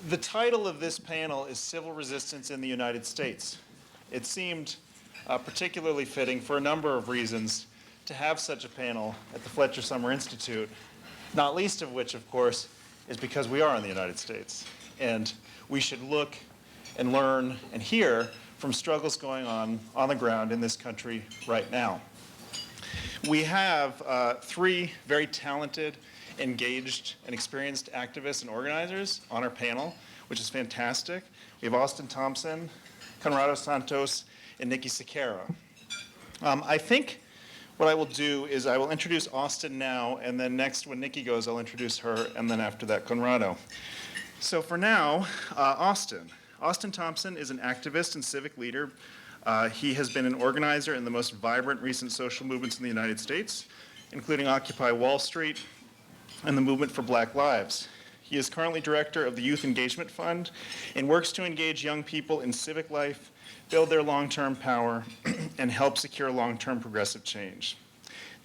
The title of this panel is Civil Resistance in the United States. It seemed particularly fitting for a number of reasons to have such a panel at the Fletcher Summer Institute, not least of which, of course, is because we are in the United States. And we should look and learn and hear from struggles going on the ground in this country right now. We have three very talented, engaged, and experienced activists and organizers on our panel, which is fantastic. We have Austin Thompson, Conrado Santos, and Nikki Saqqara. I think what I will do is I will introduce Austin now, and then next when Nikki goes, I'll introduce her, and then after that, Conrado. So for now, Austin. Austin Thompson is an activist and civic leader. He has been an organizer in the most vibrant recent social movements in the United States, including Occupy Wall Street and the Movement for Black Lives. He is currently director of the Youth Engagement Fund and works to engage young people in civic life, build their long-term power, and help secure long-term progressive change.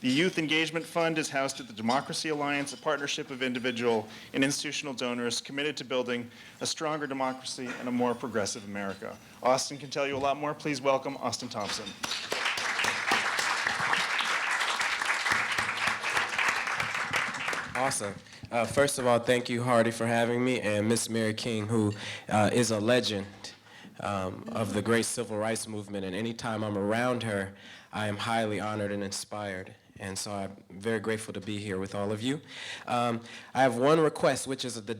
The Youth Engagement Fund is housed at the Democracy Alliance, a partnership of individual and institutional donors committed to building a stronger democracy and a more progressive America. Austin can tell you a lot more. Please welcome Austin Thompson. Awesome. First of all, thank you, Hardy, for having me, and Miss Mary King, who is a legend of the great civil rights movement. And anytime I'm around her, I am highly honored and inspired. And so I'm very grateful to be here with all of you. I have one request, which is that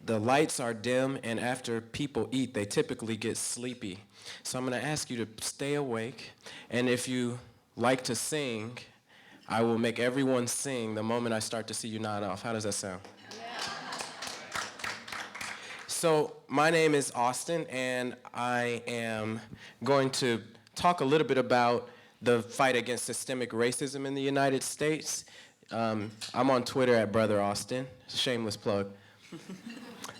the lights are dim, and after people eat, they typically get sleepy. So I'm going to ask you to stay awake, and if you like to sing, I will make everyone sing the moment I start to see you nod off. How does that sound? Yeah. So my name is Austin, and I am going to talk a little bit about the fight against systemic racism in the United States. I'm on Twitter at Brother Austin. Shameless plug.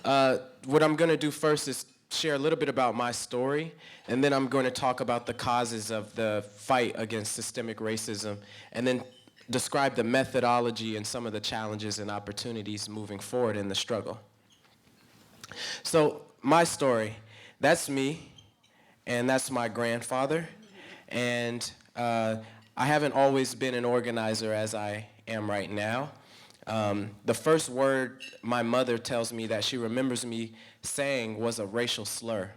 What I'm going to do first is share a little bit about my story, and then I'm going to talk about the causes of the fight against systemic racism, and then describe the methodology and some of the challenges and opportunities moving forward in the struggle. So my story, that's me, and that's my grandfather, and I haven't always been an organizer as I am right now. The first word my mother tells me that she remembers me saying was a racial slur.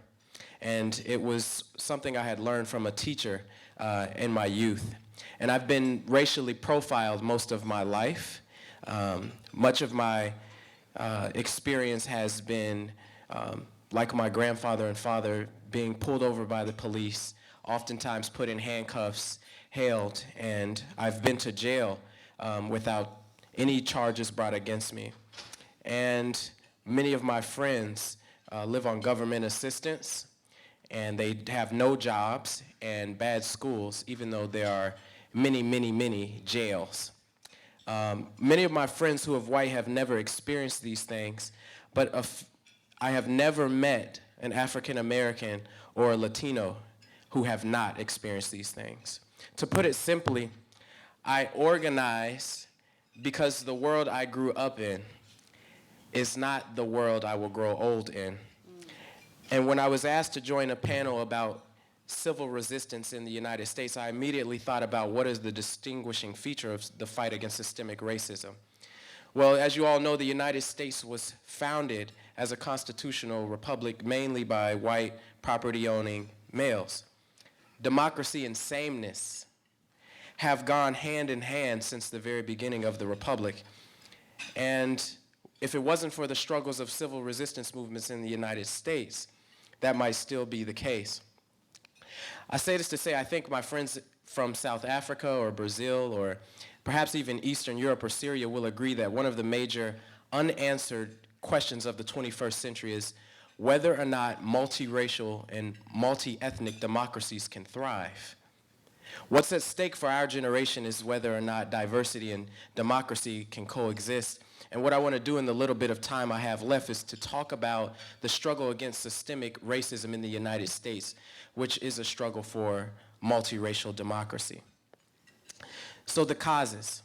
And it was something I had learned from a teacher in my youth. And I've been racially profiled most of my life. Much of my experience has been, like my grandfather and father, being pulled over by the police, oftentimes put in handcuffs, held, and I've been to jail without any charges brought against me. And many of my friends live on government assistance, and they have no jobs and bad schools, even though there are many, many, many jails. Many of my friends who are white have never experienced these things, but I have never met an African American or a Latino who have not experienced these things. To put it simply, I organize because the world I grew up in is not the world I will grow old in. And when I was asked to join a panel about civil resistance in the United States, I immediately thought about what is the distinguishing feature of the fight against systemic racism. Well, as you all know, the United States was founded as a constitutional republic mainly by white property-owning males. Democracy and sameness have gone hand in hand since the very beginning of the republic. And if it wasn't for the struggles of civil resistance movements in the United States, that might still be the case. I say this to say I think my friends from South Africa or Brazil or perhaps even Eastern Europe or Syria will agree that one of the major unanswered questions of the 21st century is whether or not multiracial and multi-ethnic democracies can thrive. What's at stake for our generation is whether or not diversity and democracy can coexist. And what I want to do in the little bit of time I have left is to talk about the struggle against systemic racism in the United States, which is a struggle for multiracial democracy. So the causes.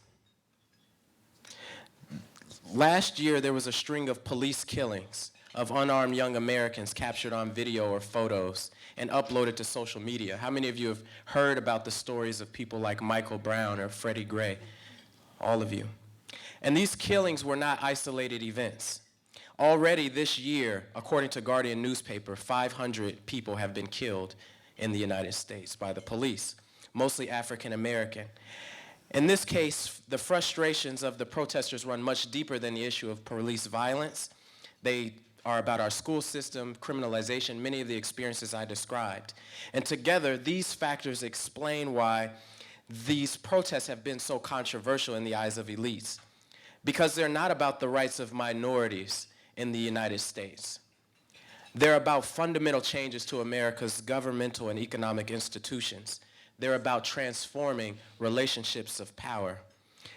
Last year, there was a string of police killings of unarmed young Americans captured on video or photos and uploaded to social media. How many of you have heard about the stories of people like Michael Brown or Freddie Gray? All of you. And these killings were not isolated events. Already this year, according to Guardian newspaper, 500 people have been killed in the United States by the police, mostly African American. In this case, the frustrations of the protesters run much deeper than the issue of police violence. They are about our school system, criminalization, many of the experiences I described. And together, these factors explain why these protests have been so controversial in the eyes of elites, because they're not about the rights of minorities in the United States. They're about fundamental changes to America's governmental and economic institutions. They're about transforming relationships of power.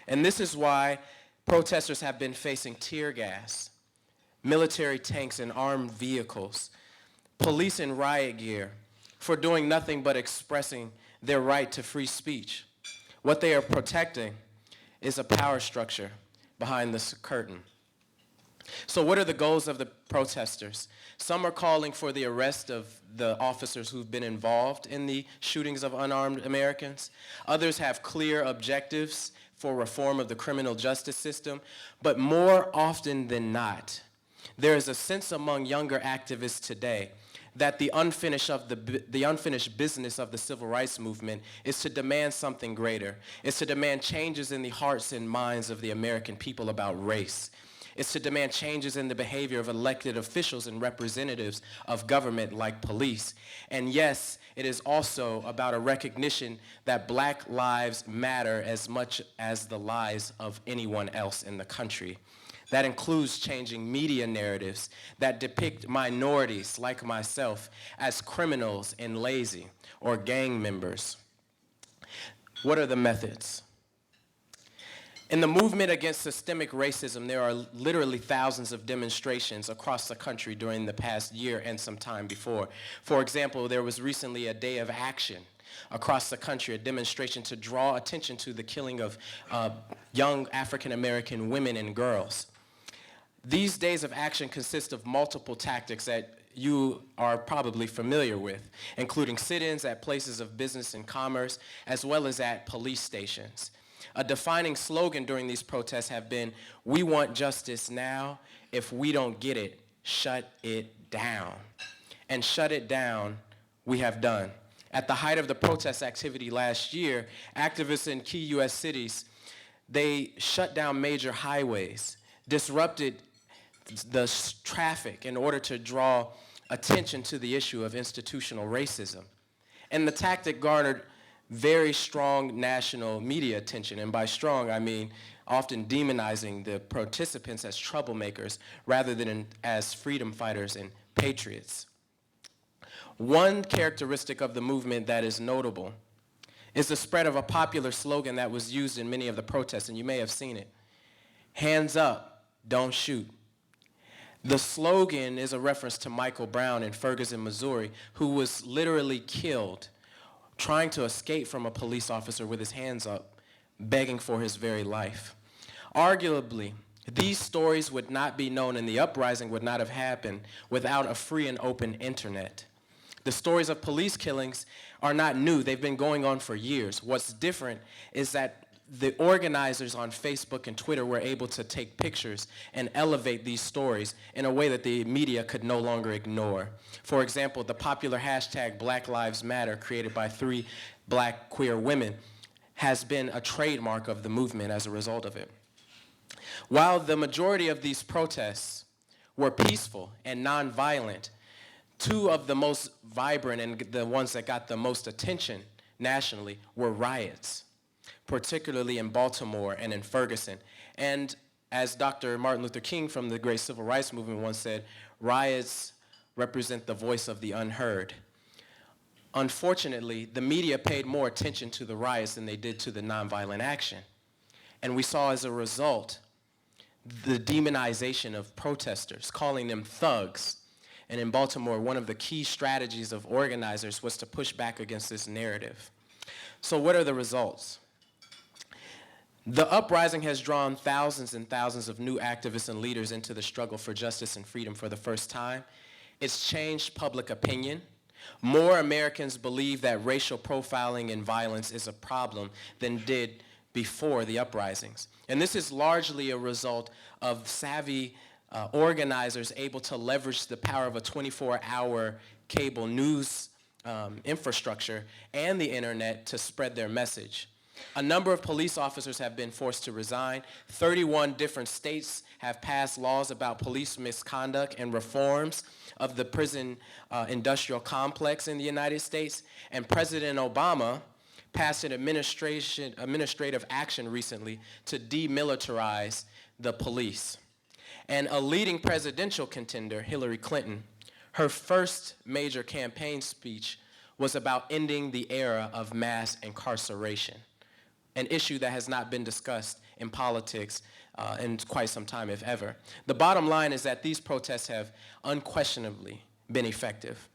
And this is why protesters have been facing tear gas, military tanks and armed vehicles, police in riot gear, for doing nothing but expressing their right to free speech. What they are protecting is a power structure behind this curtain. So what are the goals of the protesters? Some are calling for the arrest of the officers who've been involved in the shootings of unarmed Americans. Others have clear objectives for reform of the criminal justice system. But more often than not, there is a sense among younger activists today that the unfinished business of the civil rights movement is to demand something greater. It's to demand changes in the hearts and minds of the American people about race. It's to demand changes in the behavior of elected officials and representatives of government like police. And yes, it is also about a recognition that Black lives matter as much as the lives of anyone else in the country. That includes changing media narratives that depict minorities like myself as criminals and lazy or gang members. What are the methods? In the movement against systemic racism, there are literally thousands of demonstrations across the country during the past year and some time before. For example, there was recently a day of action across the country, a demonstration to draw attention to the killing of young African-American women and girls. These days of action consist of multiple tactics that you are probably familiar with, including sit-ins at places of business and commerce, as well as at police stations. A defining slogan during these protests have been, "We want justice now. If we don't get it, shut it down." And shut it down, we have done. At the height of the protest activity last year, activists in key U.S. cities, they shut down major highways, disrupted the traffic in order to draw attention to the issue of institutional racism. And the tactic garnered very strong national media attention, and by strong, I mean often demonizing the participants as troublemakers rather than as freedom fighters and patriots. One characteristic of the movement that is notable is the spread of a popular slogan that was used in many of the protests, and you may have seen it. Hands up, don't shoot. The slogan is a reference to Michael Brown in Ferguson, Missouri, who was literally killed trying to escape from a police officer with his hands up, begging for his very life. Arguably, these stories would not be known and the uprising would not have happened without a free and open internet. The stories of police killings are not new. They've been going on for years. What's different is that the organizers on Facebook and Twitter were able to take pictures and elevate these stories in a way that the media could no longer ignore. For example, the popular hashtag Black Lives Matter, created by 3 Black queer women, has been a trademark of the movement as a result of it. While the majority of these protests were peaceful and nonviolent, 2 of the most vibrant and the ones that got the most attention nationally were riots, particularly in Baltimore and in Ferguson. And as Dr. Martin Luther King from the great civil rights movement once said, riots represent the voice of the unheard. Unfortunately, the media paid more attention to the riots than they did to the nonviolent action. And we saw as a result the demonization of protesters, calling them thugs. And in Baltimore, one of the key strategies of organizers was to push back against this narrative. So what are the results? The uprising has drawn thousands and thousands of new activists and leaders into the struggle for justice and freedom for the first time. It's changed public opinion. More Americans believe that racial profiling and violence is a problem than did before the uprisings. And this is largely a result of savvy organizers able to leverage the power of a 24-hour cable news infrastructure and the internet to spread their message. A number of police officers have been forced to resign. 31 different states have passed laws about police misconduct and reforms of the prison industrial complex in the United States. And President Obama passed an administrative action recently to demilitarize the police. And a leading presidential contender, Hillary Clinton, her first major campaign speech was about ending the era of mass incarceration, an issue that has not been discussed in politics in quite some time, if ever. The bottom line is that these protests have unquestionably been effective.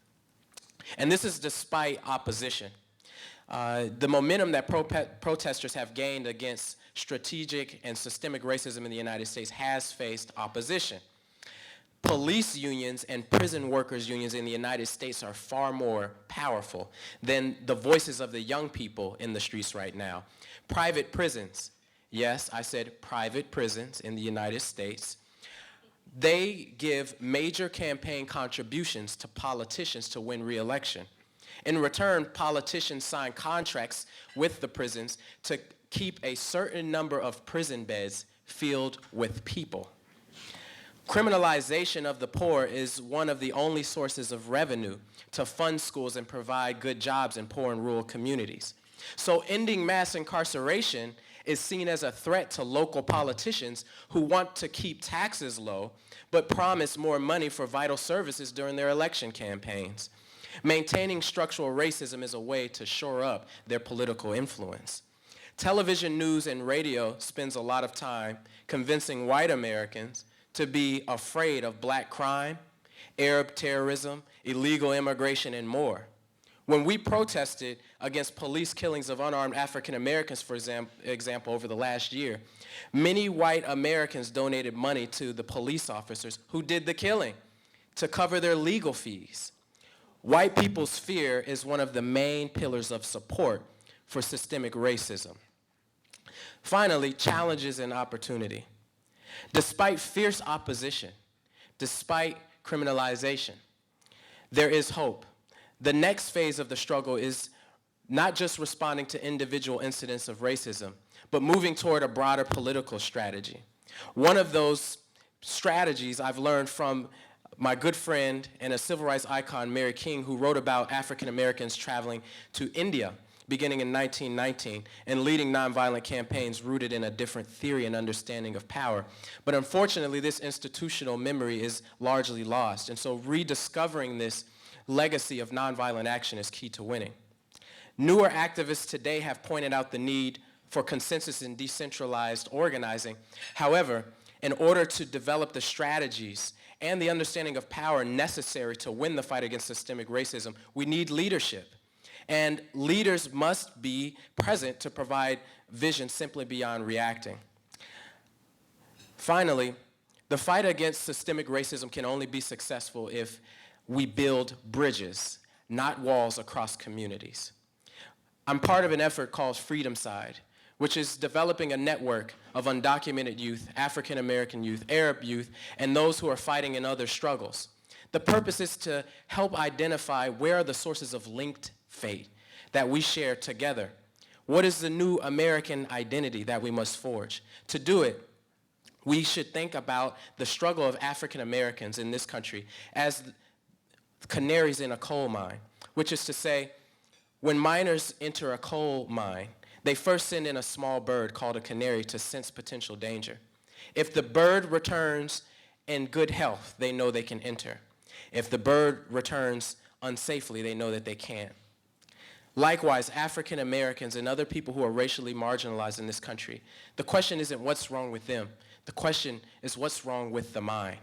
And this is despite opposition. The momentum that protesters have gained against strategic and systemic racism in the United States has faced opposition. Police unions and prison workers unions in the United States are far more powerful than the voices of the young people in the streets right now. Private prisons, yes, I said private prisons in the United States, they give major campaign contributions to politicians to win re-election. In return, politicians sign contracts with the prisons to keep a certain number of prison beds filled with people. Criminalization of the poor is one of the only sources of revenue to fund schools and provide good jobs in poor and rural communities. So ending mass incarceration is seen as a threat to local politicians who want to keep taxes low but promise more money for vital services during their election campaigns. Maintaining structural racism is a way to shore up their political influence. Television, news, and radio spends a lot of time convincing white Americans to be afraid of black crime, Arab terrorism, illegal immigration, and more. When we protested against police killings of unarmed African Americans, for example, over the last year, many white Americans donated money to the police officers who did the killing to cover their legal fees. White people's fear is one of the main pillars of support for systemic racism. Finally, challenges and opportunity. Despite fierce opposition, despite criminalization, there is hope. The next phase of the struggle is not just responding to individual incidents of racism, but moving toward a broader political strategy. One of those strategies I've learned from my good friend and a civil rights icon, Mary King, who wrote about African Americans traveling to India beginning in 1919 and leading nonviolent campaigns rooted in a different theory and understanding of power. But unfortunately, this institutional memory is largely lost. And so rediscovering this legacy of nonviolent action is key to winning. Newer activists today have pointed out the need for consensus and decentralized organizing. However, in order to develop the strategies and the understanding of power necessary to win the fight against systemic racism, we need leadership. And leaders must be present to provide vision simply beyond reacting. Finally, the fight against systemic racism can only be successful if we build bridges, not walls across communities. I'm part of an effort called Freedom Side, which is developing a network of undocumented youth, African American youth, Arab youth, and those who are fighting in other struggles. The purpose is to help identify where are the sources of linked fate that we share together. What is the new American identity that we must forge? To do it, we should think about the struggle of African Americans in this country as canaries in a coal mine, which is to say, when miners enter a coal mine, they first send in a small bird called a canary to sense potential danger. If the bird returns in good health, they know they can enter. If the bird returns unsafely, they know that they can't. Likewise, African Americans and other people who are racially marginalized in this country, the question isn't what's wrong with them. The question is what's wrong with the mind.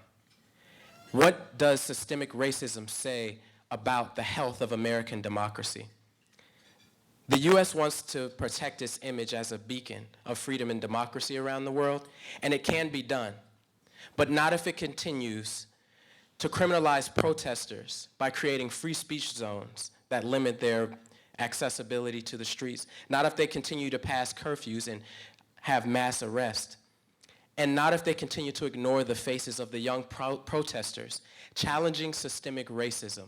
What does systemic racism say about the health of American democracy? The U.S. wants to protect its image as a beacon of freedom and democracy around the world, and it can be done, but not if it continues to criminalize protesters by creating free speech zones that limit their accessibility to the streets, not if they continue to pass curfews and have mass arrests, and not if they continue to ignore the faces of the young protesters challenging systemic racism,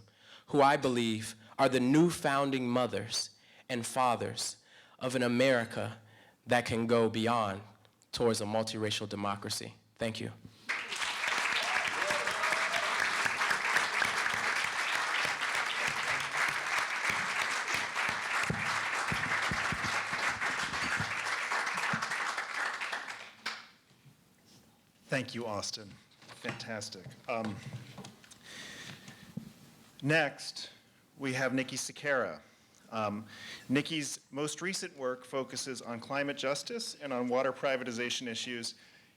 who I believe are the new founding mothers and fathers of an America that can go beyond towards a multiracial democracy. Thank you. Thank you, Austin. Fantastic. Next, we have Nikki Saqqara. Nikki's most recent work focuses on climate justice and on water privatization issues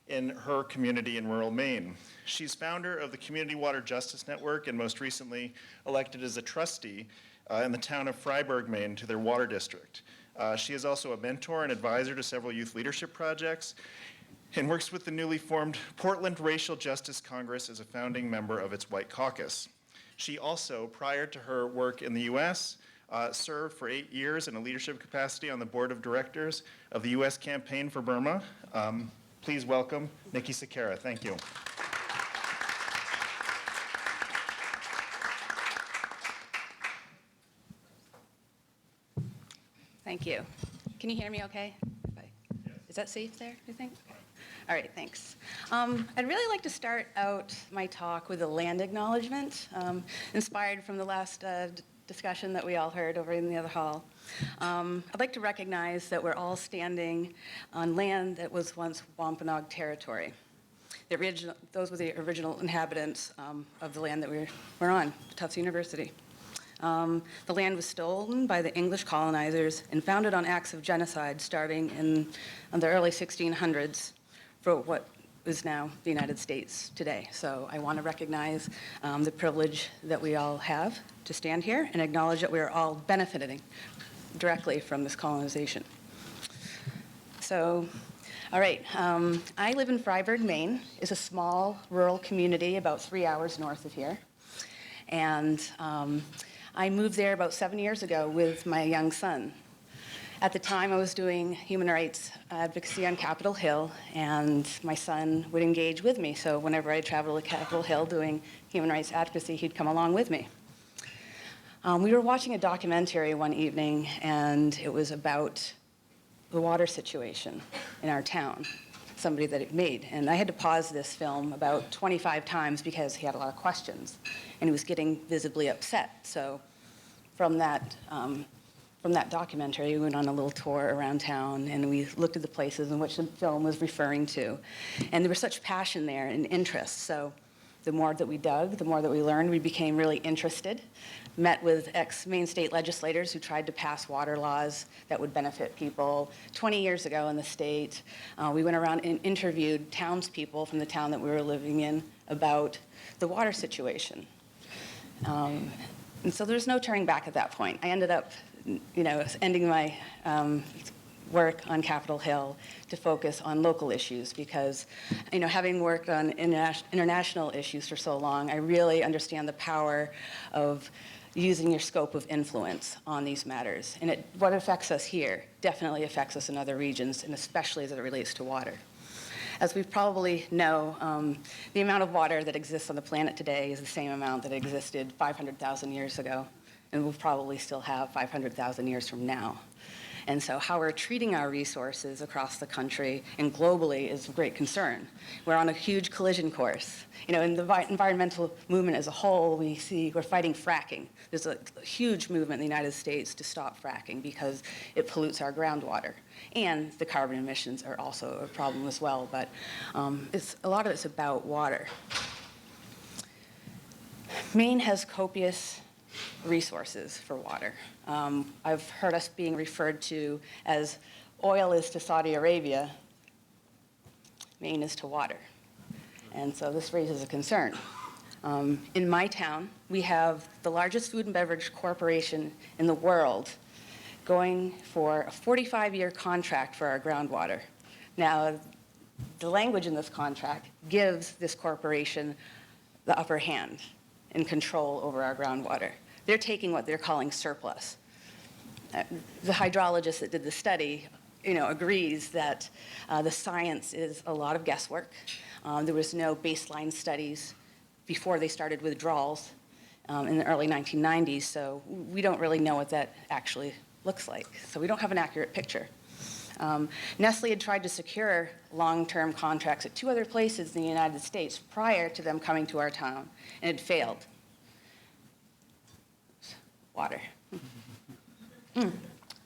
in her community in rural Maine. She's founder of the Community Water Justice Network and most recently elected as a trustee in the town of Freiburg, Maine, to their water district. She is also a mentor and advisor to several youth leadership projects and works with the newly formed Portland Racial Justice Congress as a founding member of its White Caucus. She also, prior to her work in the U.S., served for 8 years in a leadership capacity on the board of directors of the U.S. Campaign for Burma. Please welcome Nikki Saqqara. Thank you. Thank you. Can you hear me okay? Is that safe there, do you think? Okay. All right, thanks. I'd really like to start out my talk with a land acknowledgement, inspired from the last discussion that we all heard over in the other hall. I'd like to recognize that we're all standing on land that was once Wampanoag territory. Those were the original inhabitants of the land that we're on, Tufts University. The land was stolen by the English colonizers and founded on acts of genocide starting in the early 1600s for what is now the United States today. So I want to recognize the privilege that we all have to stand here and acknowledge that we are all benefiting directly from this colonization. So, all right, I live in Freiburg, Maine. It's a small rural community about 3 hours north of here. And I moved there about 7 years ago with my young son. At the time, I was doing human rights advocacy on Capitol Hill, and my son would engage with me. So whenever I traveled to Capitol Hill doing human rights advocacy, he'd come along with me. We were watching a documentary one evening, and it was about the water situation in our town, somebody that it made. And I had to pause this film about 25 times because he had a lot of questions, and he was getting visibly upset. So from that documentary, we went on a little tour around town, and we looked at the places in which the film was referring to. And there was such passion there and interest. So the more that we dug, the more that we learned, we became really interested. Met with ex-Maine state legislators who tried to pass water laws that would benefit people. 20 years ago in the state, we went around and interviewed townspeople from the town that we were living in about the water situation. And so there's no turning back at that point. I ended up ending my work on Capitol Hill to focus on local issues because, having worked on international issues for so long, I really understand the power of using your scope of influence on these matters. And what affects us here definitely affects us in other regions, and especially as it relates to water. As we probably know, the amount of water that exists on the planet today is the same amount that existed 500,000 years ago, and we'll probably still have 500,000 years from now. And so how we're treating our resources across the country and globally is of great concern. We're on a huge collision course. In the environmental movement as a whole, we see we're fighting fracking. There's a huge movement in the United States to stop fracking because it pollutes our groundwater. And the carbon emissions are also a problem as well, but a lot of it's about water. Maine has copious resources for water. I've heard us being referred to as oil is to Saudi Arabia, Maine is to water. And so this raises a concern. In my town, we have the largest food and beverage corporation in the world going for a 45-year contract for our groundwater. Now, the language in this contract gives this corporation the upper hand and control over our groundwater. They're taking what they're calling surplus. The hydrologist that did the study, agrees that the science is a lot of guesswork. There was no baseline studies before they started withdrawals in the early 1990s, so we don't really know what that actually looks like. So we don't have an accurate picture. Nestle had tried to secure long-term contracts at 2 other places in the United States prior to them coming to our town, and it failed. Water.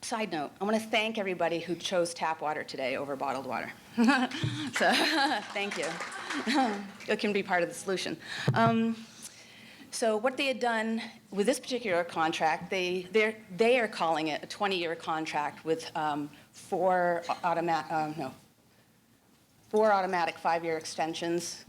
Side note, I want to thank everybody who chose tap water today over bottled water. So, thank you. It can be part of the solution. So what they had done with this particular contract, they are calling it a 20-year contract with 4 automatic 5-year extensions.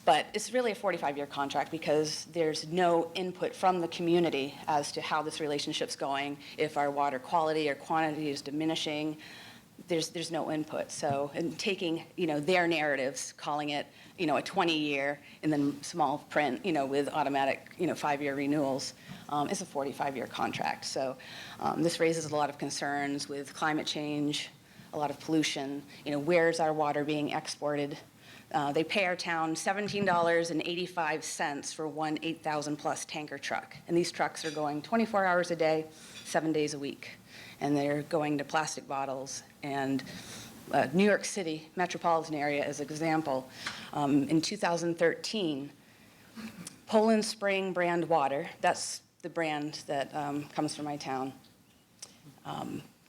But it's really a 45-year contract because there's no input from the community as to how this relationship's going, if our water quality or quantity is diminishing. There's no input. So, and taking, their narratives, calling it, a 20-year, and then small print, with automatic, 5-year renewals, is a 45-year contract. So this raises a lot of concerns with climate change, a lot of pollution. Where's our water being exported? They pay our town $17.85 for one 8,000-plus tanker truck. And these trucks are going 24 hours a day, 7 days a week. And they're going to plastic bottles. And New York City metropolitan area, as an example, in 2013, Poland Spring brand water, that's the brand that comes from my town.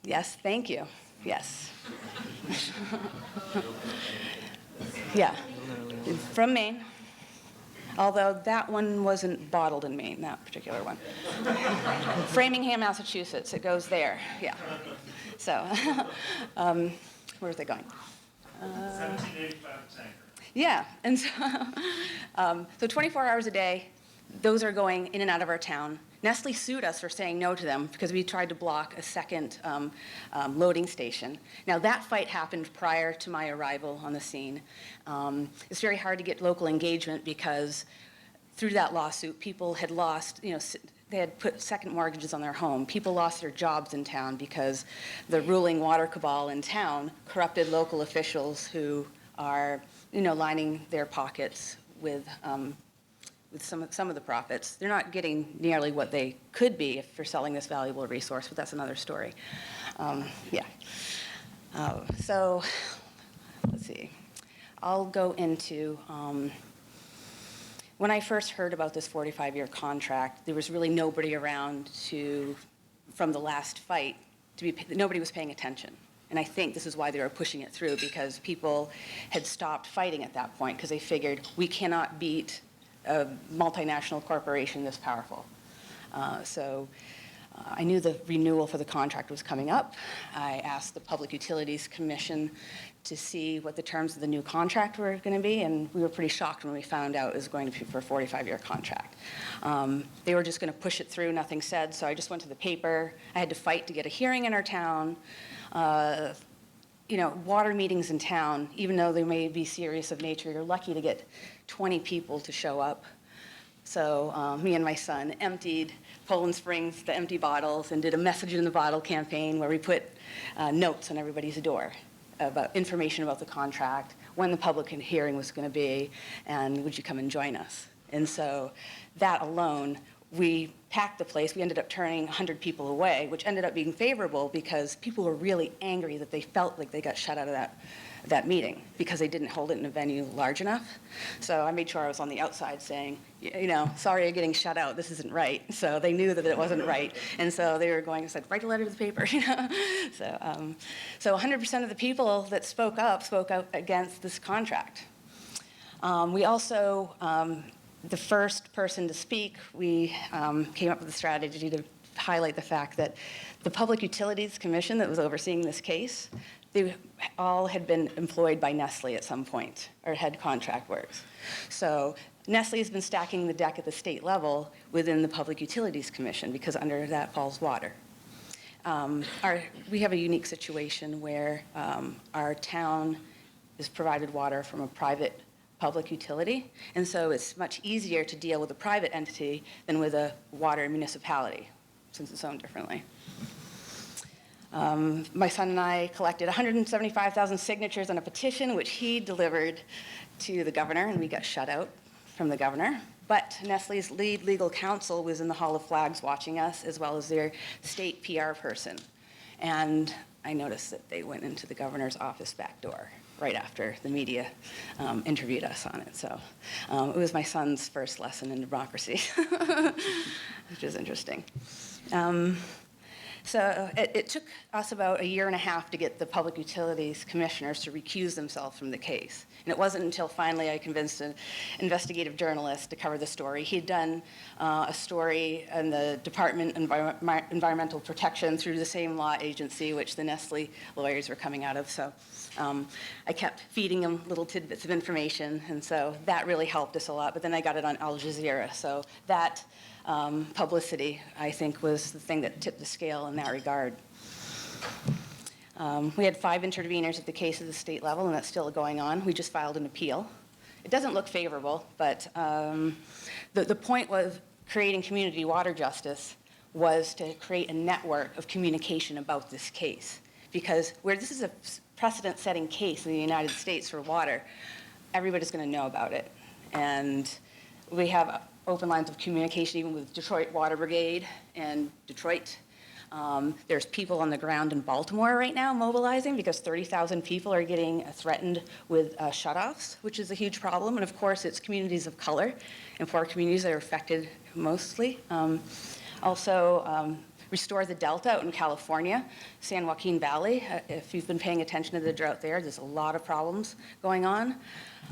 Yes, thank you. Yes. Yeah, from Maine. Although that one wasn't bottled in Maine, that particular one. Framingham, Massachusetts, it goes there, yeah. So, where's it going? 1785 tanker. Yeah, and so, so 24 hours a day, those are going in and out of our town. Nestle sued us for saying no to them because we tried to block a second loading station. Now, that fight happened prior to my arrival on the scene. It's very hard to get local engagement because through that lawsuit, people had lost, they had put second mortgages on their home. People lost their jobs in town because the ruling water cabal in town corrupted local officials who are, lining their pockets with some of the profits. They're not getting nearly what they could be if they're selling this valuable resource, but that's another story. Yeah. So let's see. I'll go into, when I first heard about this 45-year contract, there was really nobody around from the last fight, nobody was paying attention. And I think this is why they were pushing it through, because people had stopped fighting at that point because they figured we cannot beat a multinational corporation this powerful. I knew the renewal for the contract was coming up. I asked the Public Utilities Commission to see what the terms of the new contract were going to be, and we were pretty shocked when we found out it was going to be for a 45-year contract. They were just going to push it through, nothing said, so I just went to the paper. I had to fight to get a hearing in our town. Water meetings in town, even though they may be serious of nature, you're lucky to get 20 people to show up. So me and my son emptied Poland Springs, the empty bottles, and did a message in the bottle campaign where we put notes on everybody's door about information about the contract, when the public hearing was going to be, and would you come and join us. And so that alone, we packed the place. We ended up turning 100 people away, which ended up being favorable because people were really angry that they felt like they got shut out of that meeting because they didn't hold it in a venue large enough. So I made sure I was on the outside saying, sorry you're getting shut out, this isn't right. So they knew that it wasn't right. And so they were going and said, write a letter to the paper, So 100% of the people that spoke out against this contract. We also, the first person to speak, we came up with a strategy to highlight the fact that the Public Utilities Commission that was overseeing this case, they all had been employed by Nestle at some point, or had contract works. So Nestle has been stacking the deck at the state level within the Public Utilities Commission because under that falls water. we have a unique situation where our town is provided water from a private public utility, and so it's much easier to deal with a private entity than with a water municipality, since it's owned differently. My son and I collected 175,000 signatures on a petition, which he delivered to the governor, and we got shut out from the governor. But Nestle's lead legal counsel was in the Hall of Flags watching us, as well as their state PR person. And I noticed that they went into the governor's office back door right after the media interviewed us on it. So it was my son's first lesson in democracy, which is interesting. So it took us about 1.5 years to get the public utilities commissioners to recuse themselves from the case. And it wasn't until finally I convinced an investigative journalist to cover the story. He'd done a story in the Department of Environmental Protection through the same law agency, which the Nestle lawyers were coming out of. So I kept feeding him little tidbits of information, and so that really helped us a lot. But then I got it on Al Jazeera, so that publicity, I think, was the thing that tipped the scale in that regard. We had 5 interveners at the case at the state level, and that's still going on. We just filed an appeal. It doesn't look favorable, but the point was creating community water justice was to create a network of communication about this case. Because where this is a precedent-setting case in the United States for water, everybody's going to know about it. And we have open lines of communication even with Detroit Water Brigade and Detroit. There's people on the ground in Baltimore right now mobilizing because 30,000 people are getting threatened with shutoffs, which is a huge problem. And of course, it's communities of color and poor communities that are affected mostly. Also, Restore the Delta out in California, San Joaquin Valley. If you've been paying attention to the drought there, there's a lot of problems going on.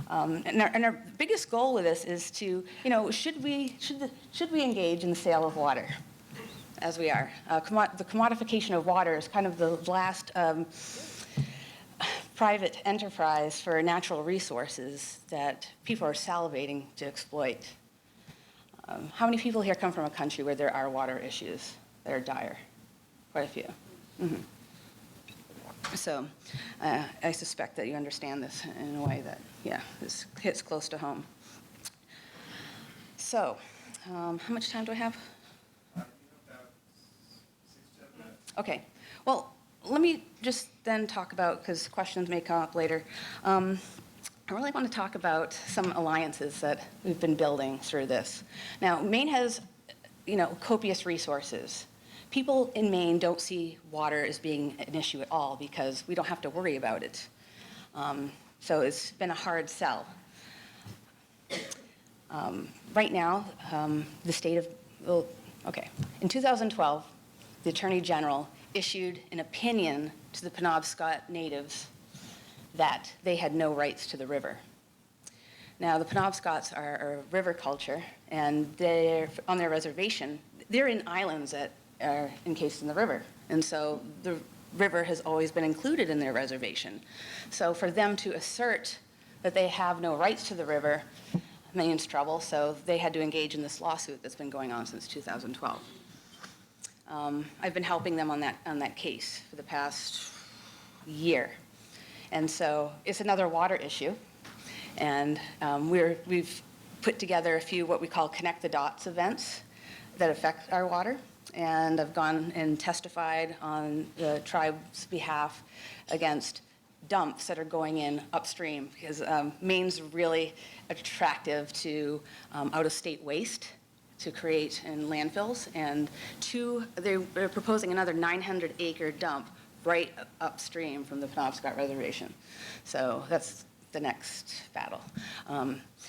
And our biggest goal with this is to, should we engage in the sale of water, as we are? The commodification of water is kind of the last private enterprise for natural resources that people are salivating to exploit. How many people here come from a country where there are water issues that are dire? Quite a few. Mm-hmm. So I suspect that you understand this in a way that, this hits close to home. So how much time do I have? About 6-7 minutes. Okay. Well, let me just then talk about, because questions may come up later, I really want to talk about some alliances that we've been building through this. Now, Maine has, copious resources. People in Maine don't see water as being an issue at all because we don't have to worry about it. So it's been a hard sell. Right now, the state of, in 2012, the Attorney General issued an opinion to the Penobscot natives that they had no rights to the river. Now, the Penobscots are a river culture, and they're on their reservation. They're in islands that are encased in the river, and so the river has always been included in their reservation. So for them to assert that they have no rights to the river means trouble, so they had to engage in this lawsuit that's been going on since 2012. I've been helping them on that case for the past year. And so it's another water issue. And we've put together a few what we call connect the dots events that affect our water. And I've gone and testified on the tribe's behalf against dumps that are going in upstream, because Maine's really attractive to out-of-state waste to create in landfills. And they're proposing another 900-acre dump right upstream from the Penobscot Reservation. So that's the next battle.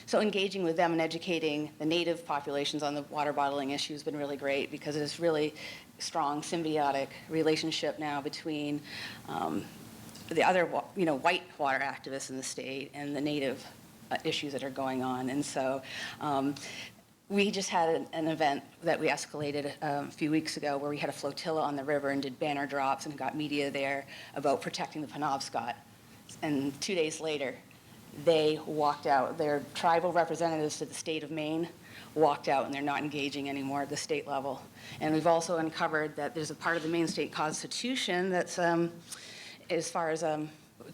So engaging with them and educating the native populations on the water bottling issue has been really great, because there's really strong symbiotic relationship now between the other white water activists in the state and the native issues that are going on. And so we just had an event that we escalated a few weeks ago where we had a flotilla on the river and did banner drops and got media there about protecting the Penobscot. And 2 days later, they walked out. Their tribal representatives to the state of Maine walked out and they're not engaging anymore at the state level. And we've also uncovered that there's a part of the Maine state constitution that's, as far as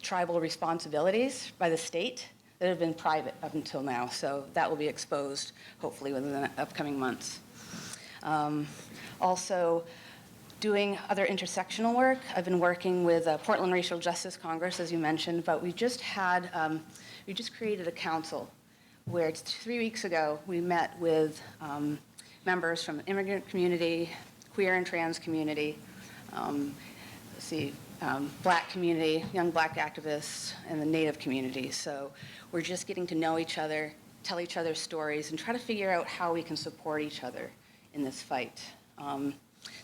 tribal responsibilities by the state, that have been private up until now. So that will be exposed, hopefully, within the upcoming months. Also, doing other intersectional work. I've been working with Portland Racial Justice Congress, as you mentioned, but we just created a council where 3 weeks ago we met with members from the immigrant community, queer and trans community, Black community, young Black activists, and the Native community. So we're just getting to know each other, tell each other stories, and try to figure out how we can support each other in this fight.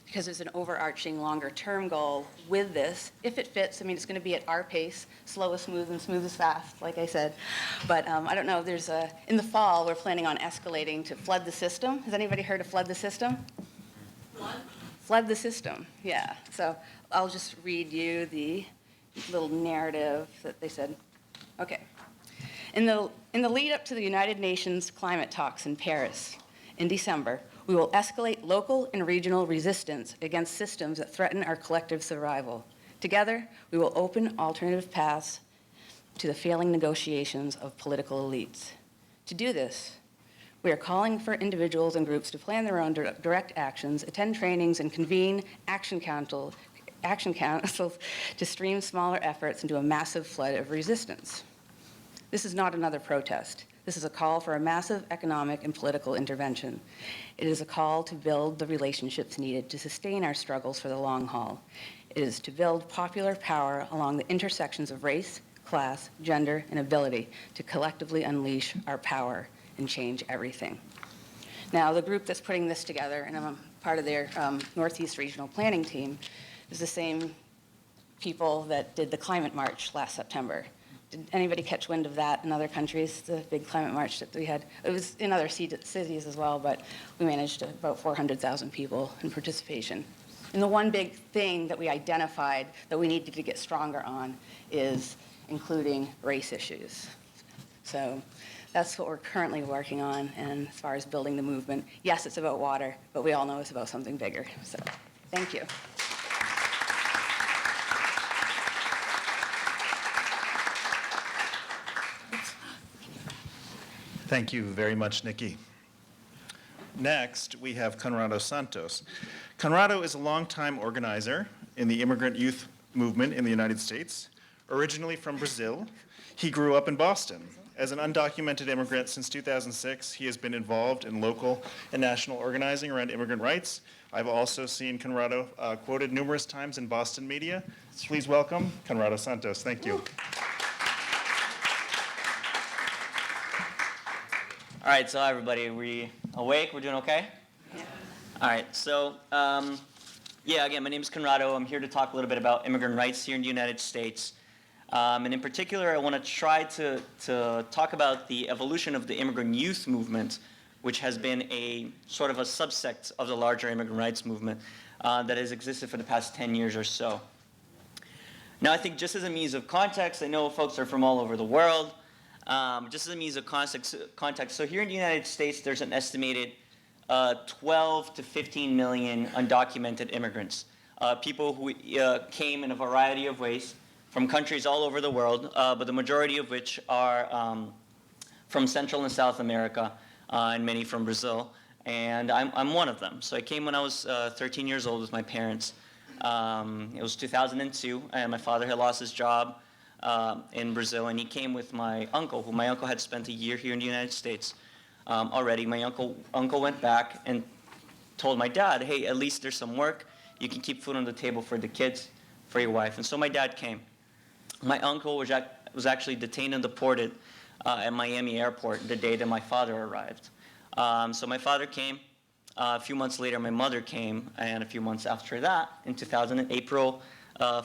Because there's an overarching longer-term goal with this, if it fits. I mean, it's going to be at our pace, slow is smooth and smooth is fast, like I said. But I don't know, in the fall, we're planning on escalating to flood the system. Has anybody heard of flood the system? Flood the system, yeah. So I'll just read you the little narrative that they said. Okay. In the lead up to the United Nations climate talks in Paris in December, we will escalate local and regional resistance against systems that threaten our collective survival. Together, we will open alternative paths to the failing negotiations of political elites. To do this, we are calling for individuals and groups to plan their own direct actions, attend trainings, and convene action councils to stream smaller efforts into a massive flood of resistance. This is not another protest. This is a call for a massive economic and political intervention. It is a call to build the relationships needed to sustain our struggles for the long haul. It is to build popular power along the intersections of race, class, gender, and ability to collectively unleash our power and change everything. Now, the group that's putting this together, and I'm a part of their Northeast Regional Planning team, is the same people that did the climate march last September. Did anybody catch wind of that in other countries, the big climate march that we had? It was in other cities as well, but we managed about 400,000 people in participation. And the one big thing that we identified that we needed to get stronger on is including race issues. So that's what we're currently working on, and as far as building the movement. Yes, it's about water, but we all know it's about something bigger. So thank you. Thank you very much, Nikki. Next, we have Conrado Santos. Conrado is a longtime organizer in the immigrant youth movement in the United States. Originally from Brazil, he grew up in Boston. As an undocumented immigrant since 2006, he has been involved in local and national organizing around immigrant rights. I've also seen Conrado quoted numerous times in Boston media. Please welcome Conrado Santos. Thank you. All right, so everybody, are we awake? We're doing okay? Yeah. All right, so again, my name is Kenrato. I'm here to talk a little bit about immigrant rights here in the United States. And in particular, I want to try to talk about the evolution of the immigrant youth movement, which has been a sort of a subsect of the larger immigrant rights movement that has existed for the past 10 years or so. Now, I think just as a means of context, I know folks are from all over the world. Just as a means of context, so here in the United States, there's an estimated 12 to 15 million undocumented immigrants, people who came in a variety of ways from countries all over the world, but the majority of which are from Central and South America, and many from Brazil, and I'm one of them. So I came when I was 13 years old with my parents. It was 2002, and my father had lost his job in Brazil, and he came with my uncle, who my uncle had spent a year here in the United States already. My uncle went back and told my dad, hey, at least there's some work. You can keep food on the table for the kids, for your wife. And so my dad came. My uncle was actually detained and deported at Miami airport the day that my father arrived. So my father came. A few months later, my mother came, and a few months after that, in April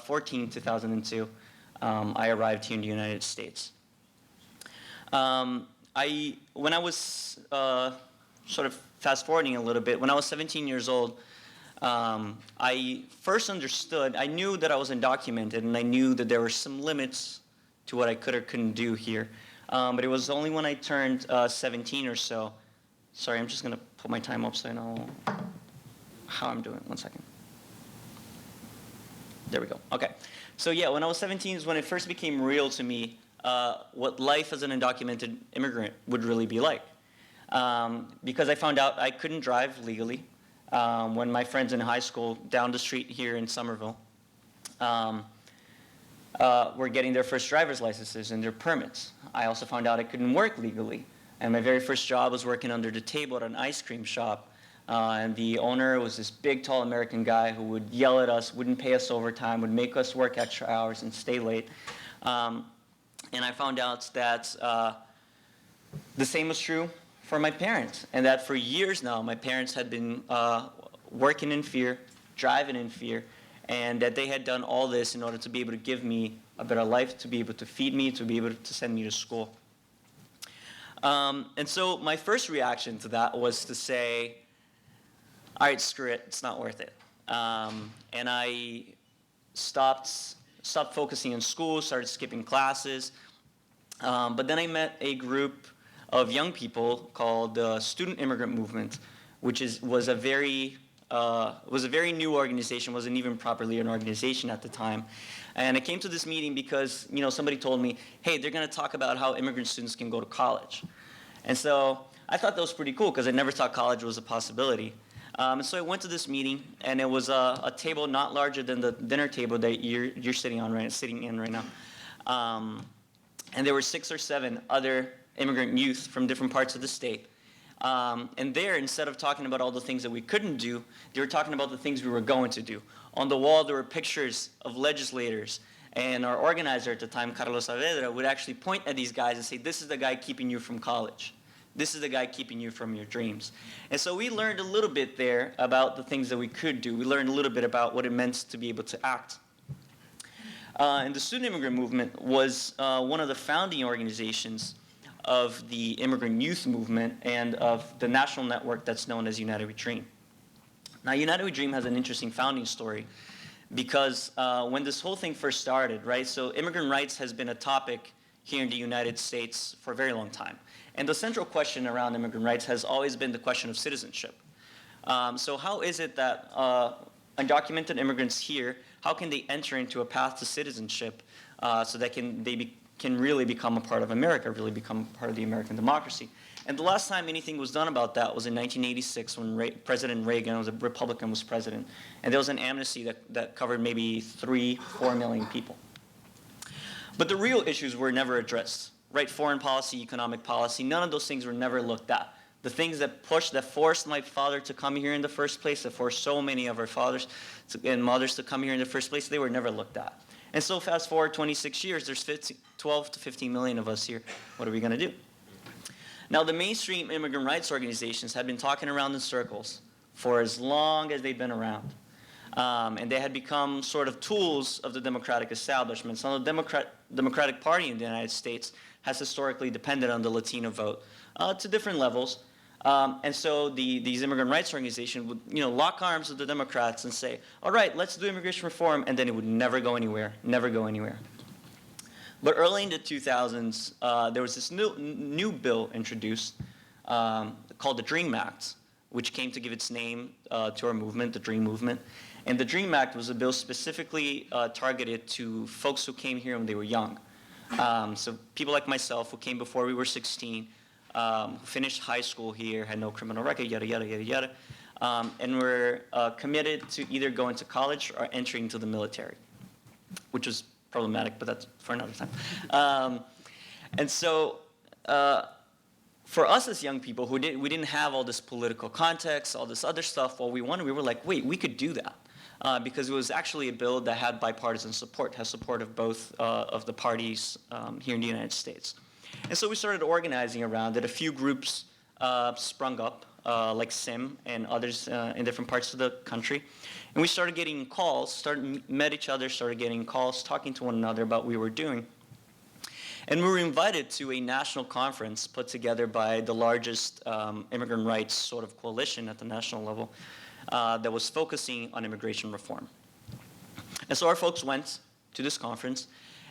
14, 2002, I arrived here in the United States. When I was sort of fast forwarding a little bit, when I was 17 years old, I first understood, I knew that I was undocumented, and I knew that there were some limits to what I could or couldn't do here. But it was only when I turned 17 or so Sorry, I'm just going to put my time up so I know how I'm doing. 1 second. There we go. Okay. So yeah, when I was 17 is when it first became real to me what life as an undocumented immigrant would really be like. Because I found out I couldn't drive legally when my friends in high school down the street here in Somerville were getting their first driver's licenses and their permits. I also found out I couldn't work legally. And my very first job was working under the table at an ice cream shop. And the owner was this big, tall American guy who would yell at us, wouldn't pay us overtime, would make us work extra hours and stay late. And I found out that the same was true for my parents, and that for years now, my parents had been working in fear, driving in fear, and that they had done all this in order to be able to give me a better life, to be able to feed me, to be able to send me to school. And so my first reaction to that was to say, all right, screw it, it's not worth it. And I stopped focusing on school, started skipping classes. But then I met a group of young people called the Student Immigrant Movement, which was a very new organization, wasn't even properly an organization at the time. And I came to this meeting because somebody told me, hey, they're going to talk about how immigrant students can go to college. And so I thought that was pretty cool because I never thought college was a possibility. And so I went to this meeting, and it was a table not larger than the dinner table that you're sitting in right now. And there were 6 or 7 other immigrant youth from different parts of the state. And there, instead of talking about all the things that we couldn't do, they were talking about the things we were going to do. On the wall, there were pictures of legislators. And our organizer at the time, Carlos Saavedra, would actually point at these guys and say, this is the guy keeping you from college. This is the guy keeping you from your dreams. And so we learned a little bit there about the things that we could do. We learned a little bit about what it meant to be able to act. And the Student Immigrant Movement was one of the founding organizations of the Immigrant Youth Movement and of the national network that's known as United We Dream. Now, United We Dream has an interesting founding story because when this whole thing first started, right, so immigrant rights has been a topic here in the United States for a very long time. And the central question around immigrant rights has always been the question of citizenship. So how is it that undocumented immigrants here, how can they enter into a path to citizenship so that they can really become a part of America, really become part of the American democracy? And the last time anything was done about that was in 1986 when President Reagan, was a Republican, was president. And there was an amnesty that covered maybe 3-4 million people. But the real issues were never addressed, right? Foreign policy, economic policy, none of those things were never looked at. The things that forced my father to come here in the first place, that forced so many of our fathers and mothers to come here in the first place, they were never looked at. And so fast forward 26 years, there's 12 to 15 million of us here. What are we going to do? Now, the mainstream immigrant rights organizations had been talking around in circles for as long as they've been around. And they had become sort of tools of the democratic establishment. So the Democratic Party in the United States has historically depended on the Latino vote to different levels. And so these immigrant rights organizations would lock arms with the Democrats and say, all right, let's do immigration reform, and then it would never go anywhere, never go anywhere. But early in the 2000s, there was this new bill introduced called the DREAM Act, which came to give its name to our movement, the DREAM Movement. And the DREAM Act was a bill specifically targeted to folks who came here when they were young. So people like myself who came before we were 16, who finished high school here, had no criminal record, yada, yada, yada, yada, and were committed to either going to college or entering into the military, which was problematic, but that's for another time. And so for us as young people we didn't have all this political context, all this other stuff, we were like, wait, we could do that. Because it was actually a bill that had bipartisan support, has support of both of the parties here in the United States. And so we started organizing around it. A few groups sprung up, like SIM and others in different parts of the country. And we started getting calls, met each other, started getting calls, talking to one another about what we were doing. And we were invited to a national conference put together by the largest immigrant rights sort of coalition at the national level that was focusing on immigration reform. And so our folks went to this conference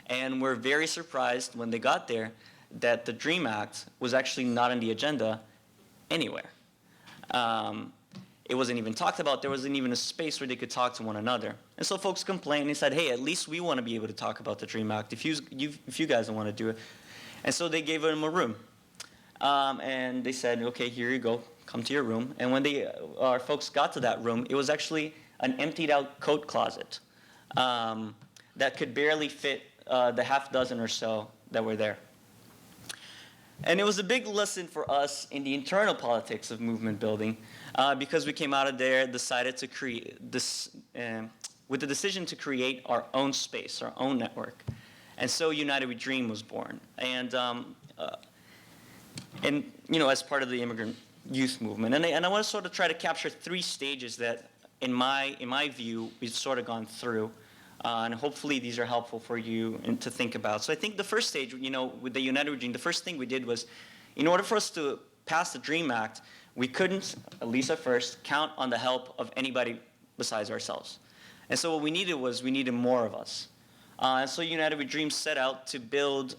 and were very surprised when they got there that the DREAM Act was actually not on the agenda anywhere. It wasn't even talked about. There wasn't even a space where they could talk to one another. And so folks complained and said, hey, at least we want to be able to talk about the DREAM Act if you guys don't want to do it. And so they gave them a room. And they said, okay, here you go, come to your room. And when our folks got to that room, it was actually an emptied out coat closet that could barely fit the half dozen or so that were there. And it was a big lesson for us in the internal politics of movement building because we came out of there, decided to create this, with the decision to create our own space, our own network. And so United We Dream was born. And you know, as part of the immigrant youth movement. And I want to sort of try to capture 3 stages that, in my view, we've sort of gone through. And hopefully these are helpful for you and to think about. So I think the first stage, you know, with the United We Dream, the first thing we did was, in order for us to pass the DREAM Act, we couldn't, at least at first, count on the help of anybody besides ourselves. And so what we needed was, we needed more of us. And so United We Dream set out to build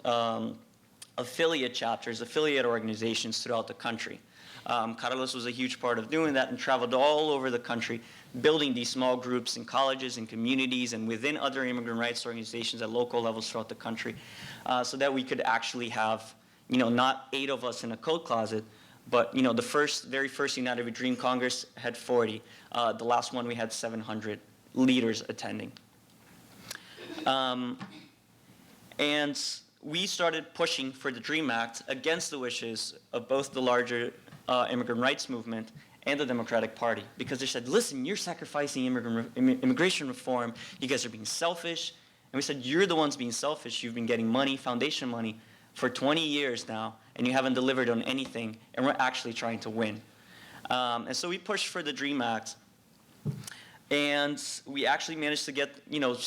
affiliate chapters, affiliate organizations throughout the country. Carlos was a huge part of doing that and traveled all over the country, building these small groups in colleges and communities and within other immigrant rights organizations at local levels throughout the country, so that we could actually have, you know, not 8 of us in a coat closet, but, you know, the very first United We Dream Congress had 40. The last one we had 700 leaders attending. And we started pushing for the DREAM Act against the wishes of both the larger immigrant rights movement and the Democratic Party, because they said, listen, you're sacrificing immigration reform, you guys are being selfish. And we said, you're the ones being selfish, you've been getting money, foundation money, for 20 years now, and you haven't delivered on anything, and we're actually trying to win. And so we pushed for the DREAM Act, and we actually managed to get, you know,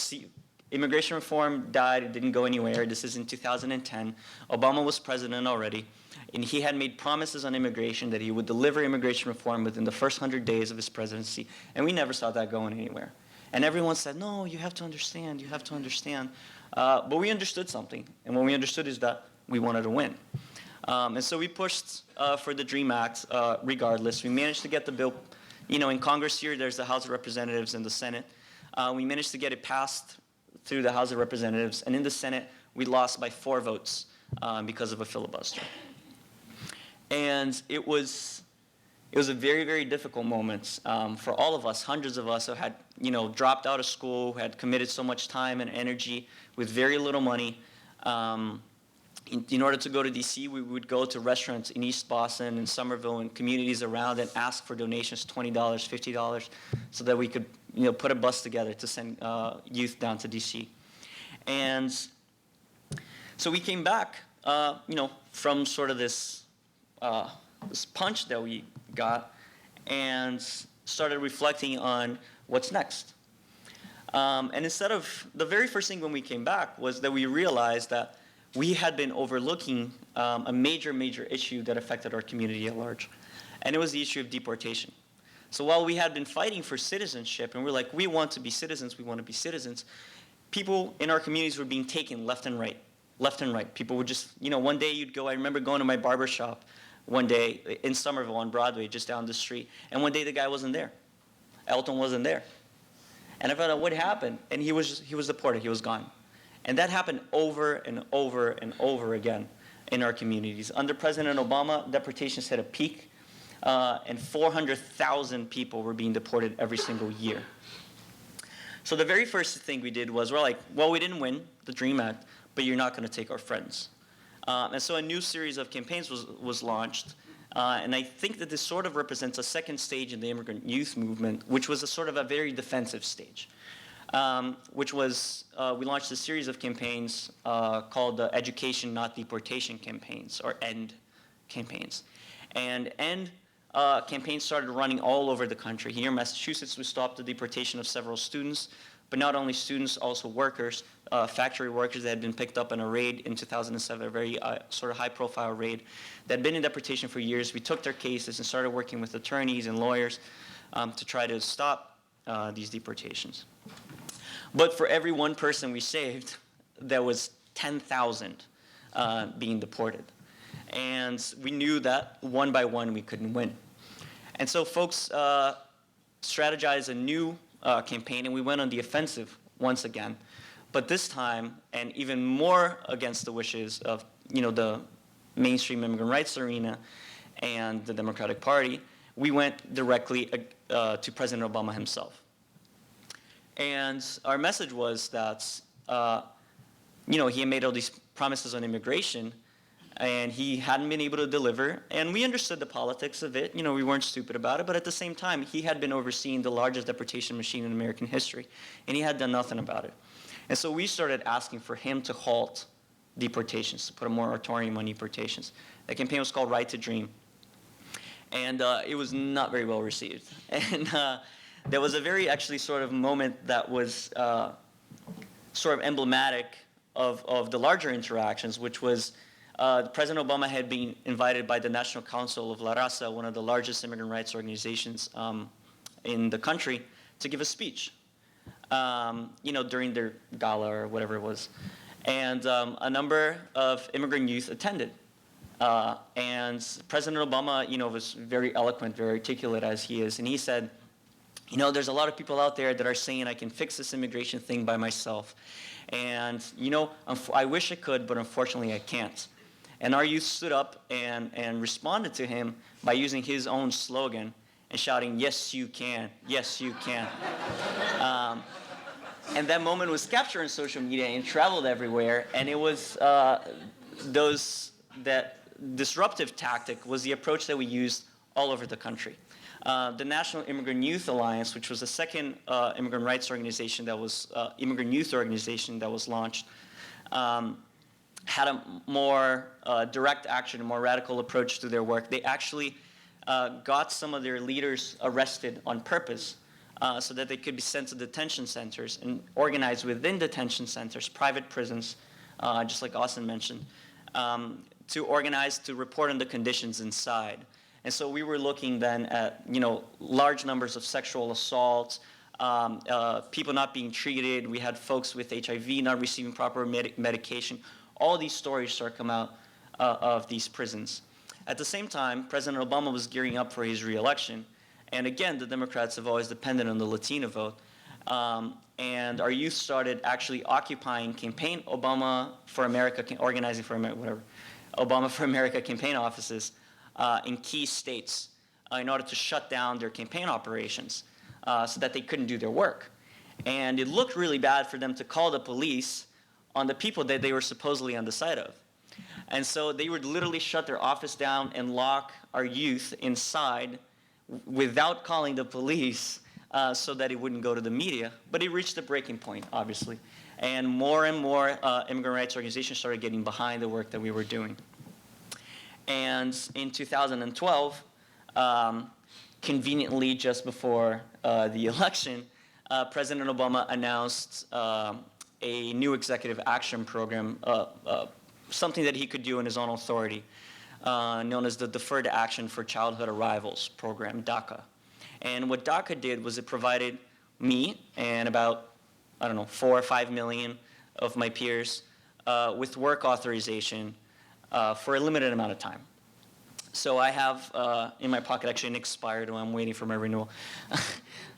immigration reform died, it didn't go anywhere. This is in 2010. Obama was president already. And he had made promises on immigration that he would deliver immigration reform within the first 100 days of his presidency. And we never saw that going anywhere. And everyone said, no, you have to understand, you have to understand. But we understood something. And what we understood is that we wanted to win. And so we pushed for the DREAM Act regardless. We managed to get the bill, you know, in Congress here, there's the House of Representatives and the Senate. We managed to get it passed through the House of Representatives. And in the Senate, we lost by 4 votes because of a filibuster. And it was a very, very difficult moment for all of us, hundreds of us who had, you know, dropped out of school, who had committed so much time and energy with very little money. In order to go to DC, we would go to restaurants in East Boston and Somerville and communities around and ask for donations, $20, $50, so that we could, you know, put a bus together to send youth down to DC. And so we came back, you know, from sort of this punch that we got and started reflecting on what's next. And instead of, the very first thing when we came back was that we realized that we had been overlooking a major, major issue that affected our community at large. And it was the issue of deportation. So while we had been fighting for citizenship, and we're like, we want to be citizens, we want to be citizens, people in our communities were being taken left and right. Left and right. People would just, you know, one day you'd go, I remember going to my barber shop one day in Somerville on Broadway, just down the street, and one day the guy wasn't there. Elton wasn't there. And I found out what happened, and he was deported, he was gone. And that happened over and over and over again in our communities. Under President Obama, deportations hit a peak, and 400,000 people were being deported every single year. So the very first thing we did was, we're like, well, we didn't win the DREAM Act, but you're not going to take our friends. And so a new series of campaigns was launched. And I think that this sort of represents a second stage in the immigrant youth movement, which was a sort of a very defensive stage, which was, we launched a series of campaigns called the Education Not Deportation campaigns, or END campaigns. And END campaigns started running all over the country. Here in Massachusetts, we stopped the deportation of several students, but not only students, also workers, factory workers that had been picked up in a raid in 2007, a very sort of high-profile raid that had been in deportation for years. We took their cases and started working with attorneys and lawyers to try to stop these deportations. But for every one person we saved, there was 10,000 being deported. And we knew that one by one we couldn't win. And so folks strategized a new campaign, and we went on the offensive once again. But this time, and even more against the wishes of the mainstream immigrant rights arena and the Democratic Party, we went directly to President Obama himself. And our message was that he had made all these promises on immigration, and he hadn't been able to deliver. And we understood the politics of it. We weren't stupid about it. But at the same time, he had been overseeing the largest deportation machine in American history, and he had done nothing about it. And so we started asking for him to halt deportations, to put a moratorium on deportations. The campaign was called Right to Dream. And it was not very well received. And there was a very actually sort of moment that was sort of emblematic of the larger interactions, which was President Obama had been invited by the National Council of La Raza, one of the largest immigrant rights organizations in the country, to give a speech, during their gala or whatever it was. And a number of immigrant youth attended. And President Obama, was very eloquent, very articulate as he is, and he said, there's a lot of people out there that are saying I can fix this immigration thing by myself. And, I wish I could, but unfortunately I can't. And our youth stood up and responded to him by using his own slogan and shouting, "Yes, you can. Yes, you can." And that moment was captured on social media and traveled everywhere. And it was that disruptive tactic was the approach that we used all over the country. The National Immigrant Youth Alliance, which was the second immigrant rights organization that was, immigrant youth organization that was launched, had a more direct action, a more radical approach to their work. They actually got some of their leaders arrested on purpose so that they could be sent to detention centers and organized within detention centers, private prisons, just like Austin mentioned, to organize to report on the conditions inside. And so we were looking then at, large numbers of sexual assaults, people not being treated. We had folks with HIV not receiving proper medication. All these stories start to come out of these prisons. At the same time, President Obama was gearing up for his re-election. And again, the Democrats have always depended on the Latino vote. And our youth started actually occupying campaign Obama for America, organizing for America, whatever, Obama for America campaign offices in key states in order to shut down their campaign operations so that they couldn't do their work. And it looked really bad for them to call the police on the people that they were supposedly on the side of. And so they would literally shut their office down and lock our youth inside without calling the police so that it wouldn't go to the media. But it reached a breaking point, obviously. And more immigrant rights organizations started getting behind the work that we were doing. And in 2012, conveniently just before the election, President Obama announced a new executive action program, something that he could do in his own authority, known as the Deferred Action for Childhood Arrivals program, DACA. And what DACA did was it provided me and about, 4 or 5 million of my peers with work authorization for a limited amount of time. So I have in my pocket actually an expired one. I'm waiting for my renewal.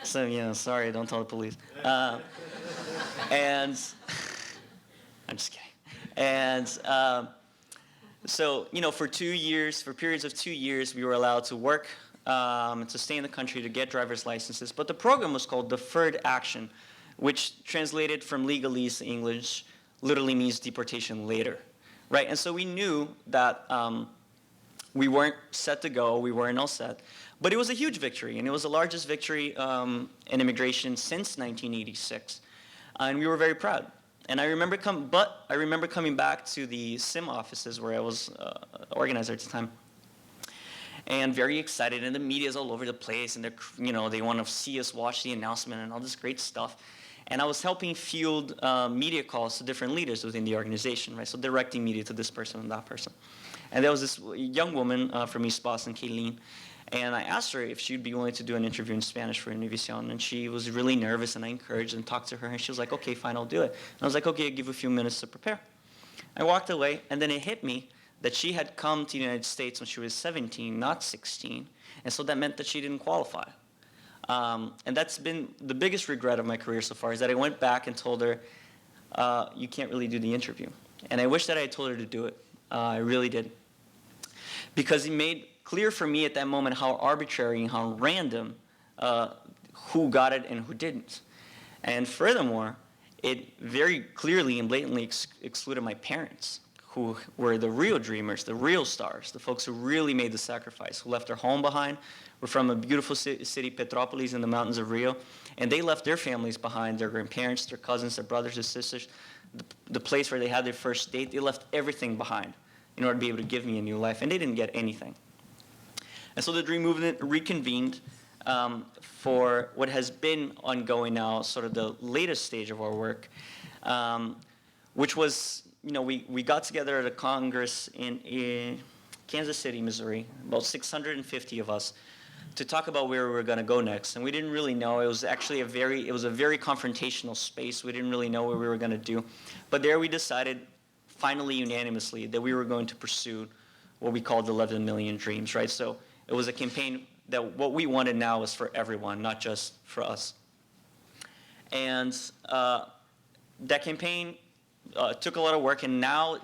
So, sorry, don't tell the police. And I'm just kidding. And so, for 2 years, for periods of 2 years, we were allowed to work, to stay in the country, to get driver's licenses. But the program was called Deferred Action, which translated from legalese to English literally means deportation later, right? And so we knew that we weren't set to go, we weren't all set. But it was a huge victory, and it was the largest victory in immigration since 1986. And we were very proud. And I remember coming back to the SIM offices where I was organizer at the time, and very excited, and the media's all over the place, and they want to see us watch the announcement and all this great stuff. And I was helping field media calls to different leaders within the organization, right? So directing media to this person and that person. And there was this young woman from East Boston, Kayleen, and I asked her if she'd be willing to do an interview in Spanish for Univision, and she was really nervous, and I encouraged and talked to her, and she was like, okay, fine, I'll do it. And I was like, okay, I'll give you a few minutes to prepare. I walked away, and then it hit me that she had come to the United States when she was 17, not 16, and so that meant that she didn't qualify. And that's been the biggest regret of my career so far, is that I went back and told her, you can't really do the interview. And I wish that I had told her to do it. I really did. Because it made clear for me at that moment how arbitrary and how random who got it and who didn't. And furthermore, it very clearly and blatantly excluded my parents, who were the real dreamers, the real stars, the folks who really made the sacrifice, who left their home behind. We're from a beautiful city, Petrópolis, in the mountains of Rio, and they left their families behind, their grandparents, their cousins, their brothers and sisters, the place where they had their first date. They left everything behind in order to be able to give me a new life, and they didn't get anything. And so the Dream Movement reconvened for what has been ongoing now, sort of the latest stage of our work, which was, we got together at a Congress in Kansas City, Missouri, about 650 of us, to talk about where we were going to go next. And we didn't really know. It was actually a very confrontational space. We didn't really know what we were going to do. But there we decided, finally unanimously, that we were going to pursue what we called 11 million dreams, right? So it was a campaign that what we wanted now was for everyone, not just for us. And that campaign took a lot of work, and now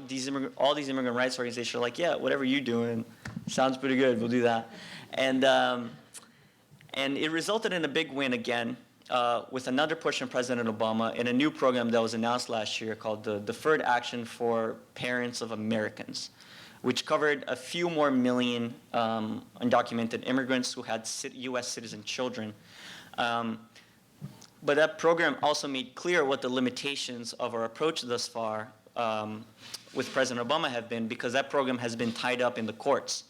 all these immigrant rights organizations are like, yeah, whatever you're doing sounds pretty good, we'll do that. And it resulted in a big win again, with another push from President Obama in a new program that was announced last year called the Deferred Action for Parents of Americans, which covered a few more million undocumented immigrants who had U.S. citizen children. But that program also made clear what the limitations of our approach thus far with President Obama have been, because that program has been tied up in the courts,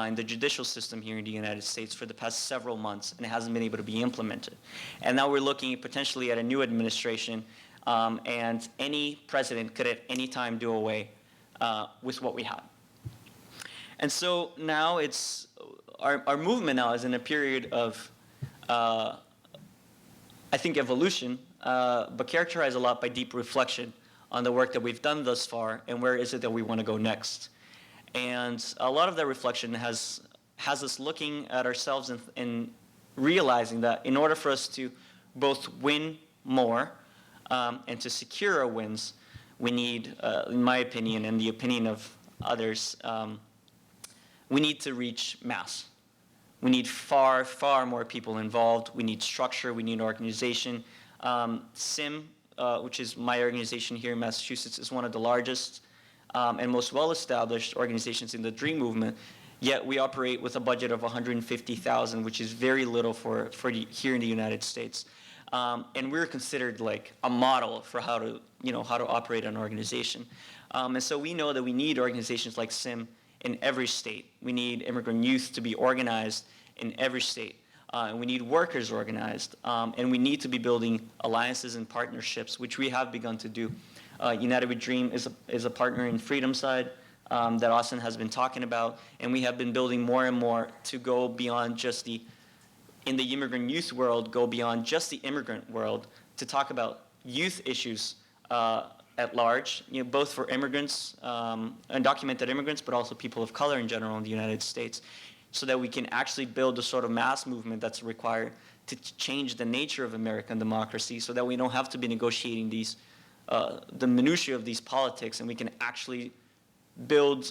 in the judicial system here in the United States for the past several months, and it hasn't been able to be implemented. And now we're looking potentially at a new administration, and any president could at any time do away with what we have. And so now it's, our movement now is in a period of, I think, evolution, but characterized a lot by deep reflection on the work that we've done thus far and where is it that we want to go next. And a lot of that reflection has us looking at ourselves and realizing that in order for us to both win more and to secure our wins, we need, in my opinion and the opinion of others, we need to reach mass. We need far, far more people involved. We need structure. We need organization. SIM, which is my organization here in Massachusetts, is one of the largest and most well-established organizations in the Dream Movement. Yet we operate with a budget of $150,000, which is very little for here in the United States. And we're considered like a model for how to operate an organization. And so we know that we need organizations like SIM in every state. We need immigrant youth to be organized in every state. And we need workers organized. And we need to be building alliances and partnerships, which we have begun to do. United We Dream is a partner in Freedom Side that Austin has been talking about. And we have been building more and more to go beyond just in the immigrant youth world, go beyond just the immigrant world to talk about youth issues at large, both for immigrants, undocumented immigrants, but also people of color in general in the United States, so that we can actually build the sort of mass movement that's required to change the nature of American democracy, so that we don't have to be negotiating the minutiae of these politics, and we can actually build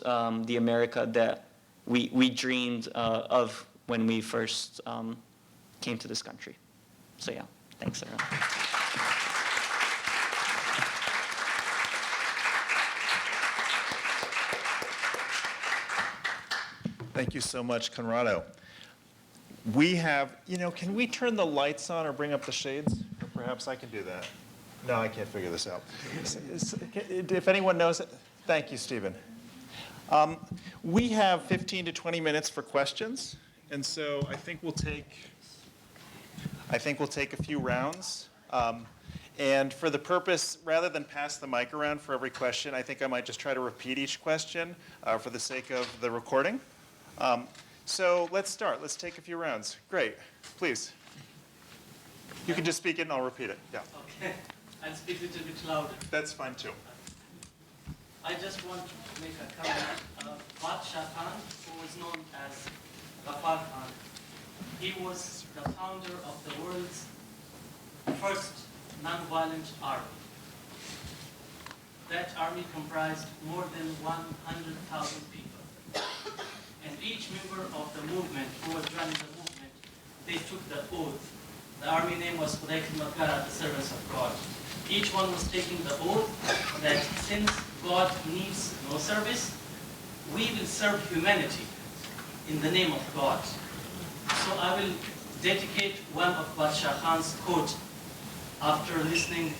the America that we dreamed of when we first came to this country. So yeah, thanks everyone. Thank you so much, Conrado. We have, can we turn the lights on or bring up the shades? Or perhaps I can do that. No, I can't figure this out. If anyone knows it, thank you, Stephen. We have 15 to 20 minutes for questions, and so I think we'll take a few rounds. And for the purpose, rather than pass the mic around for every question, I think I might just try to repeat each question for the sake of the recording. So let's start. Let's take a few rounds. Great. Please. You can just speak it and I'll repeat it. Yeah. Okay. I'll speak a little bit louder. That's fine too. I just want to make a comment. Badshah Khan, who is known as Ghaffar Khan, he was the founder of the world's first non-violent army. That army comprised more than 100,000 people. And each member of the movement who was running the movement, they took the oath. The army name was Makara, the servants of God. Each one was taking the oath that since God needs no service, we will serve humanity in the name of God. So I will dedicate one of Badshah Khan's quote after listening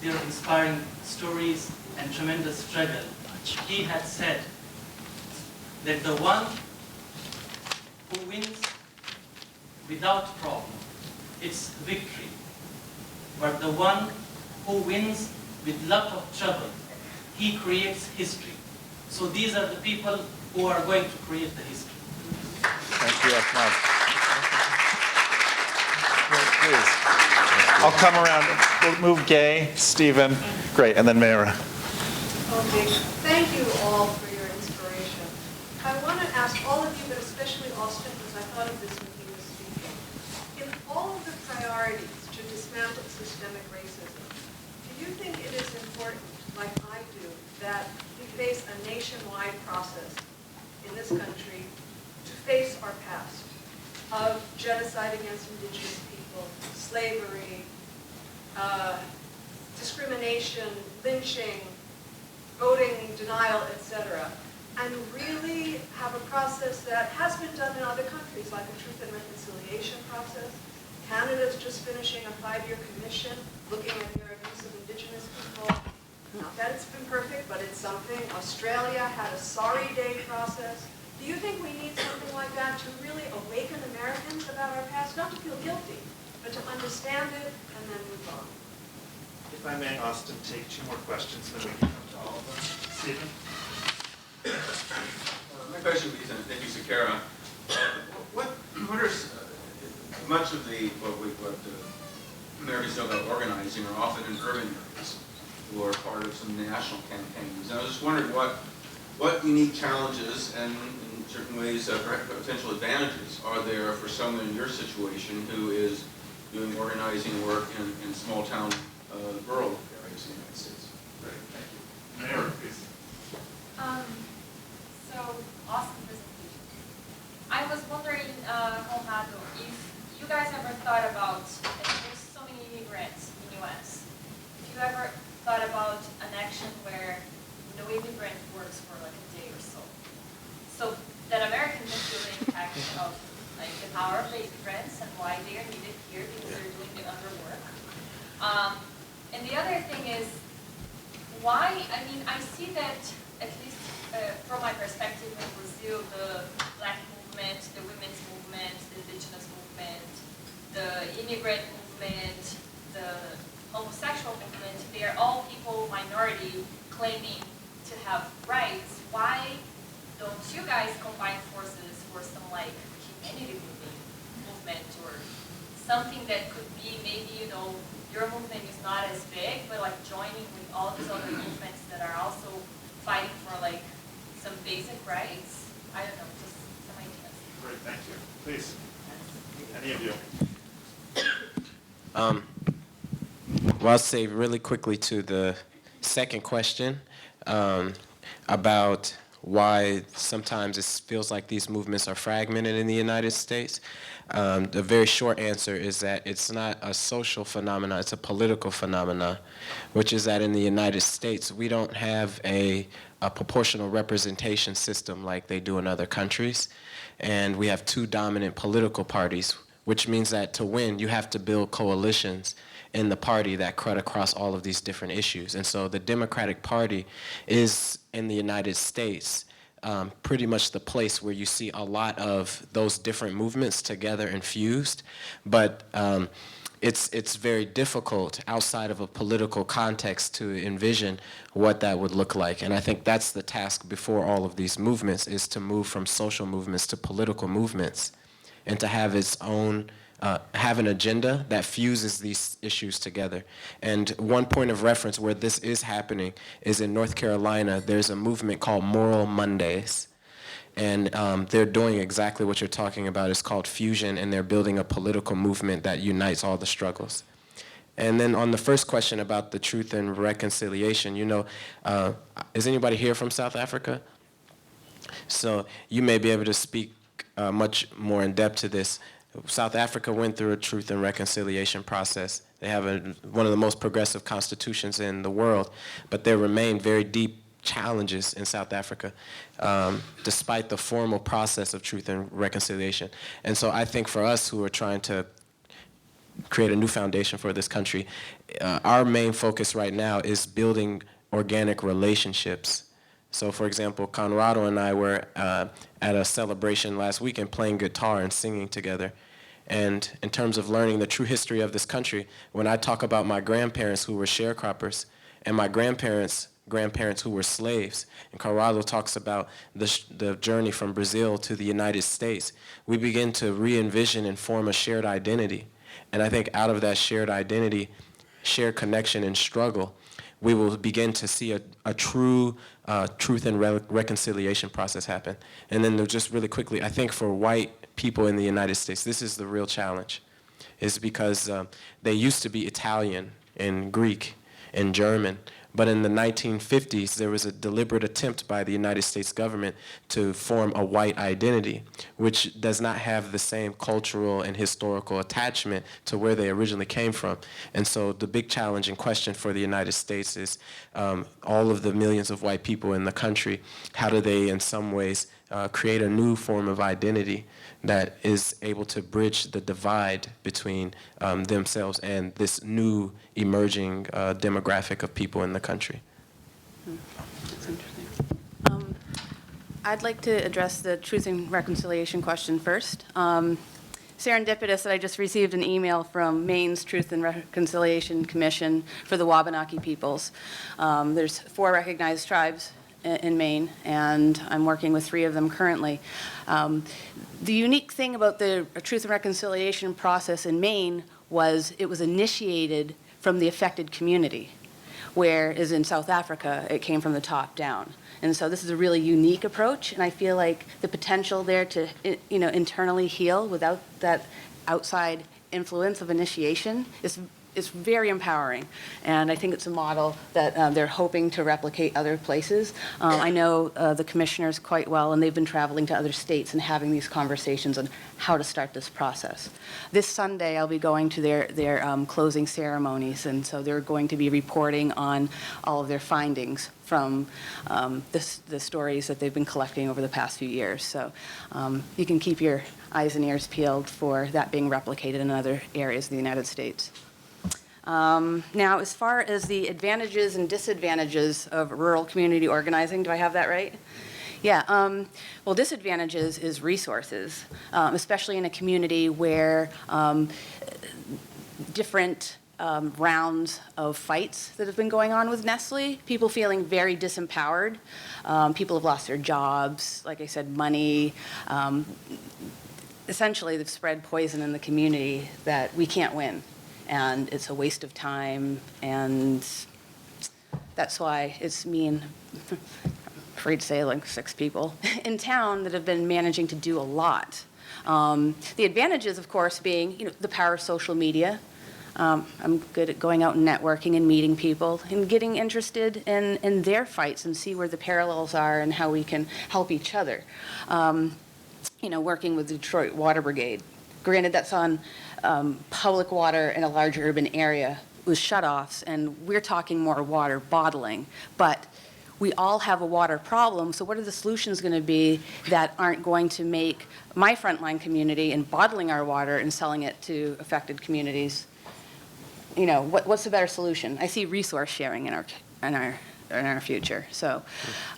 their inspiring stories and tremendous struggle. He had said that the one who wins without problem, it's victory. But the one who wins with lot of trouble, he creates history. So these are the people who are going to create the history. Thank you, Ahmad. Please. I'll come around. We'll move Gay, Stephen, great, and then Mayra. Okay, thank you all for your inspiration. I want to ask all of you, but especially Austin, because I thought of this when he was speaking. In all of the priorities to dismantle systemic racism, do you think it is important, like I do, that we face a nationwide process in this country to face our past of genocide against indigenous people, slavery, discrimination, lynching, voting denial, etc., and really have a process that has been done in other countries, like a truth and reconciliation process. Canada's just finishing a 5-year commission looking at their abuse of indigenous people. Not that it's been perfect, but it's something. Australia had a sorry day process. Do you think we need something like that to really awaken Americans about our past? Not to feel guilty, but to understand it and then move on. If I may, Austin, take 2 more questions, then we can come to all of them. Stephen? My question is to Nikki Saqqara. What are much of what Americans know about organizing are often in urban areas who are part of some national campaigns. And I was just wondering what unique challenges and in certain ways potential advantages are there for someone in your situation who is doing organizing work in small town rural areas in the United States? Great, thank you. Mayra, please. So, awesome presentation. I was wondering, Conrado, if you guys ever thought about, and there's so many immigrants in the U.S., if you ever thought about an action where no immigrant works for like a day or so, so that Americans can feel the impact of like the power of the immigrants and why they are needed here because they're doing the underwork. And the other thing is, why, I mean, I see that, at least from my perspective in Brazil, the black movement, the women's movement, the indigenous movement, the immigrant movement, the homosexual movement, they are all people, minority, claiming to have rights. Why don't you guys combine forces for some like humanity movement or something that could be maybe, you know, your movement is not as big, but like joining with all these other movements that are also fighting for like some basic rights? I don't know, just some ideas. Great, thank you. Please, any of you. Well, I'll say really quickly to the second question about why sometimes it feels like these movements are fragmented in the United States. The very short answer is that it's not a social phenomenon, it's a political phenomenon, which is that in the United States, we don't have a proportional representation system like they do in other countries. And we have 2 dominant political parties, which means that to win, you have to build coalitions in the party that cut across all of these different issues. And so the Democratic Party is, in the United States, pretty much the place where you see a lot of those different movements together infused. But it's very difficult outside of a political context to envision what that would look like. And I think that's the task before all of these movements, is to move from social movements to political movements and to have its own have an agenda that fuses these issues together. And one point of reference where this is happening is in North Carolina. There's a movement called Moral Mondays. And they're doing exactly what you're talking about. It's called fusion, and they're building a political movement that unites all the struggles. And then on the first question about the truth and reconciliation, you know, is anybody here from South Africa? So you may be able to speak much more in depth to this. South Africa went through a truth and reconciliation process. They have one of the most progressive constitutions in the world, but there remain very deep challenges in South Africa, despite the formal process of truth and reconciliation. And so I think for us who are trying to create a new foundation for this country, our main focus right now is building organic relationships. So for example, Conrado and I were at a celebration last weekend playing guitar and singing together. And in terms of learning the true history of this country, when I talk about my grandparents who were sharecroppers and my grandparents who were slaves, and Conrado talks about the journey from Brazil to the United States, we begin to re-envision and form a shared identity. And I think out of that shared identity, shared connection and struggle, we will begin to see a true truth and reconciliation process happen. And then just really quickly, I think for white people in the United States, this is the real challenge, is because they used to be Italian and Greek and German, but in the 1950s, there was a deliberate attempt by the United States government to form a white identity, which does not have the same cultural and historical attachment to where they originally came from. And so the big challenge and question for the United States is all of the millions of white people in the country, how do they in some ways create a new form of identity that is able to bridge the divide between themselves and this new emerging demographic of people in the country. That's interesting. I'd like to address the truth and reconciliation question first. Serendipitous that I just received an email from Maine's Truth and Reconciliation Commission for the Wabanaki peoples. There's 4 recognized tribes in Maine, and I'm working with 3 of them currently. The unique thing about the Truth and Reconciliation process in Maine was it was initiated from the affected community, whereas in South Africa, it came from the top down. And so this is a really unique approach, and I feel like the potential there to, internally heal without that outside influence of initiation is very empowering, and I think it's a model that they're hoping to replicate other places. I know the commissioners quite well, and they've been traveling to other states and having these conversations on how to start this process. This Sunday, I'll be going to their closing ceremonies, and so they're going to be reporting on all of their findings from the stories that they've been collecting over the past few years. So you can keep your eyes and ears peeled for that being replicated in other areas of the United States. Now, as far as the advantages and disadvantages of rural community organizing, do I have that right? Yeah, well, disadvantages is resources, especially in a community where different rounds of fights that have been going on with Nestle, people feeling very disempowered, people have lost their jobs, like I said, money. Essentially, they've spread poison in the community that we can't win. And it's a waste of time, and that's why it's me and, I'm afraid to say, like 6 people in town that have been managing to do a lot. The advantages, of course, being the power of social media. I'm good at going out and networking and meeting people and getting interested in their fights and see where the parallels are and how we can help each other. Working with the Detroit Water Brigade. Granted, that's on public water in a large urban area with shutoffs, and we're talking more water bottling. But we all have a water problem, so what are the solutions going to be that aren't going to make my frontline community in bottling our water and selling it to affected communities? What's the better solution? I see resource sharing in our future. So,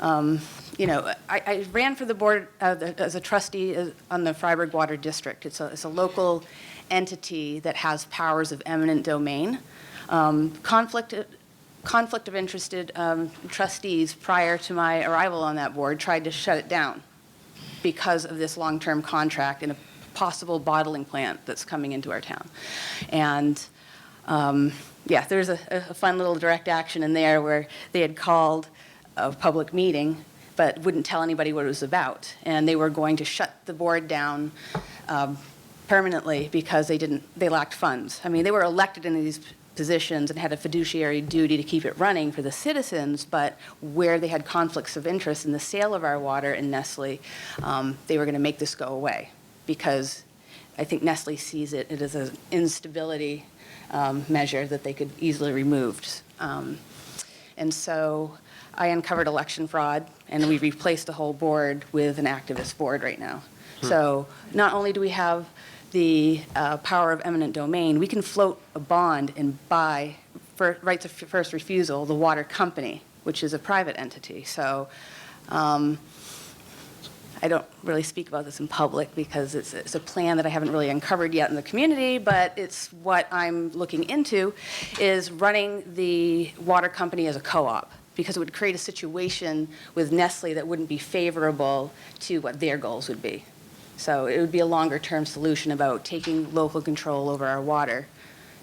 I ran for the board as a trustee on the Freiburg Water District. It's a local entity that has powers of eminent domain. Conflict of interested trustees prior to my arrival on that board tried to shut it down because of this long-term contract and a possible bottling plant that's coming into our town. And yeah, there's a fun little direct action in there where they had called a public meeting but wouldn't tell anybody what it was about. And they were going to shut the board down permanently because they lacked funds. I mean, they were elected in these positions and had a fiduciary duty to keep it running for the citizens, but where they had conflicts of interest in the sale of our water in Nestle, they were going to make this go away because I think Nestle sees it as an instability measure that they could easily remove. And so I uncovered election fraud, and we replaced the whole board with an activist board right now. So not only do we have the power of eminent domain, we can float a bond and buy, for rights of first refusal, the water company, which is a private entity. So I don't really speak about this in public because it's a plan that I haven't really uncovered yet in the community, but it's what I'm looking into, is running the water company as a co-op, because it would create a situation with Nestle that wouldn't be favorable to what their goals would be. So it would be a longer-term solution about taking local control over our water.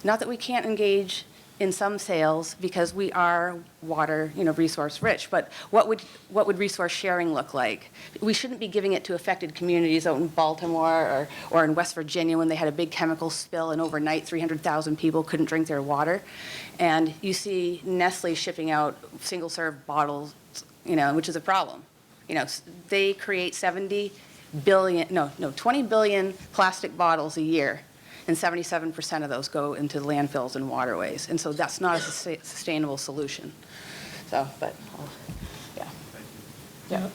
Not that we can't engage in some sales because we are water, resource rich, but what would resource sharing look like? We shouldn't be giving it to affected communities out in Baltimore or in West Virginia when they had a big chemical spill and overnight 300,000 people couldn't drink their water. And you see Nestle shipping out single-serve bottles, which is a problem. They create 20 billion plastic bottles a year, and 77% of those go into landfills and waterways. And so that's not a sustainable solution. So, but, yeah. Yeah.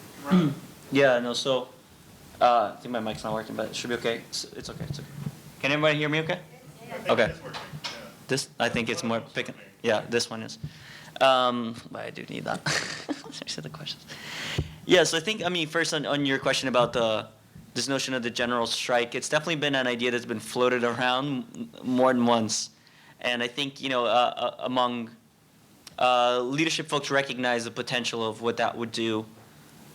Yeah, no, so, I think my mic's not working, but it should be okay. It's okay, it's okay. Can everybody hear me okay? Okay. This, I think it's more picking. Yeah, this one is. But I do need that. Let's the questions. Yeah, so I think, first on your question about this notion of the general strike, it's definitely been an idea that's been floated around more than once. And I think, among leadership folks recognize the potential of what that would do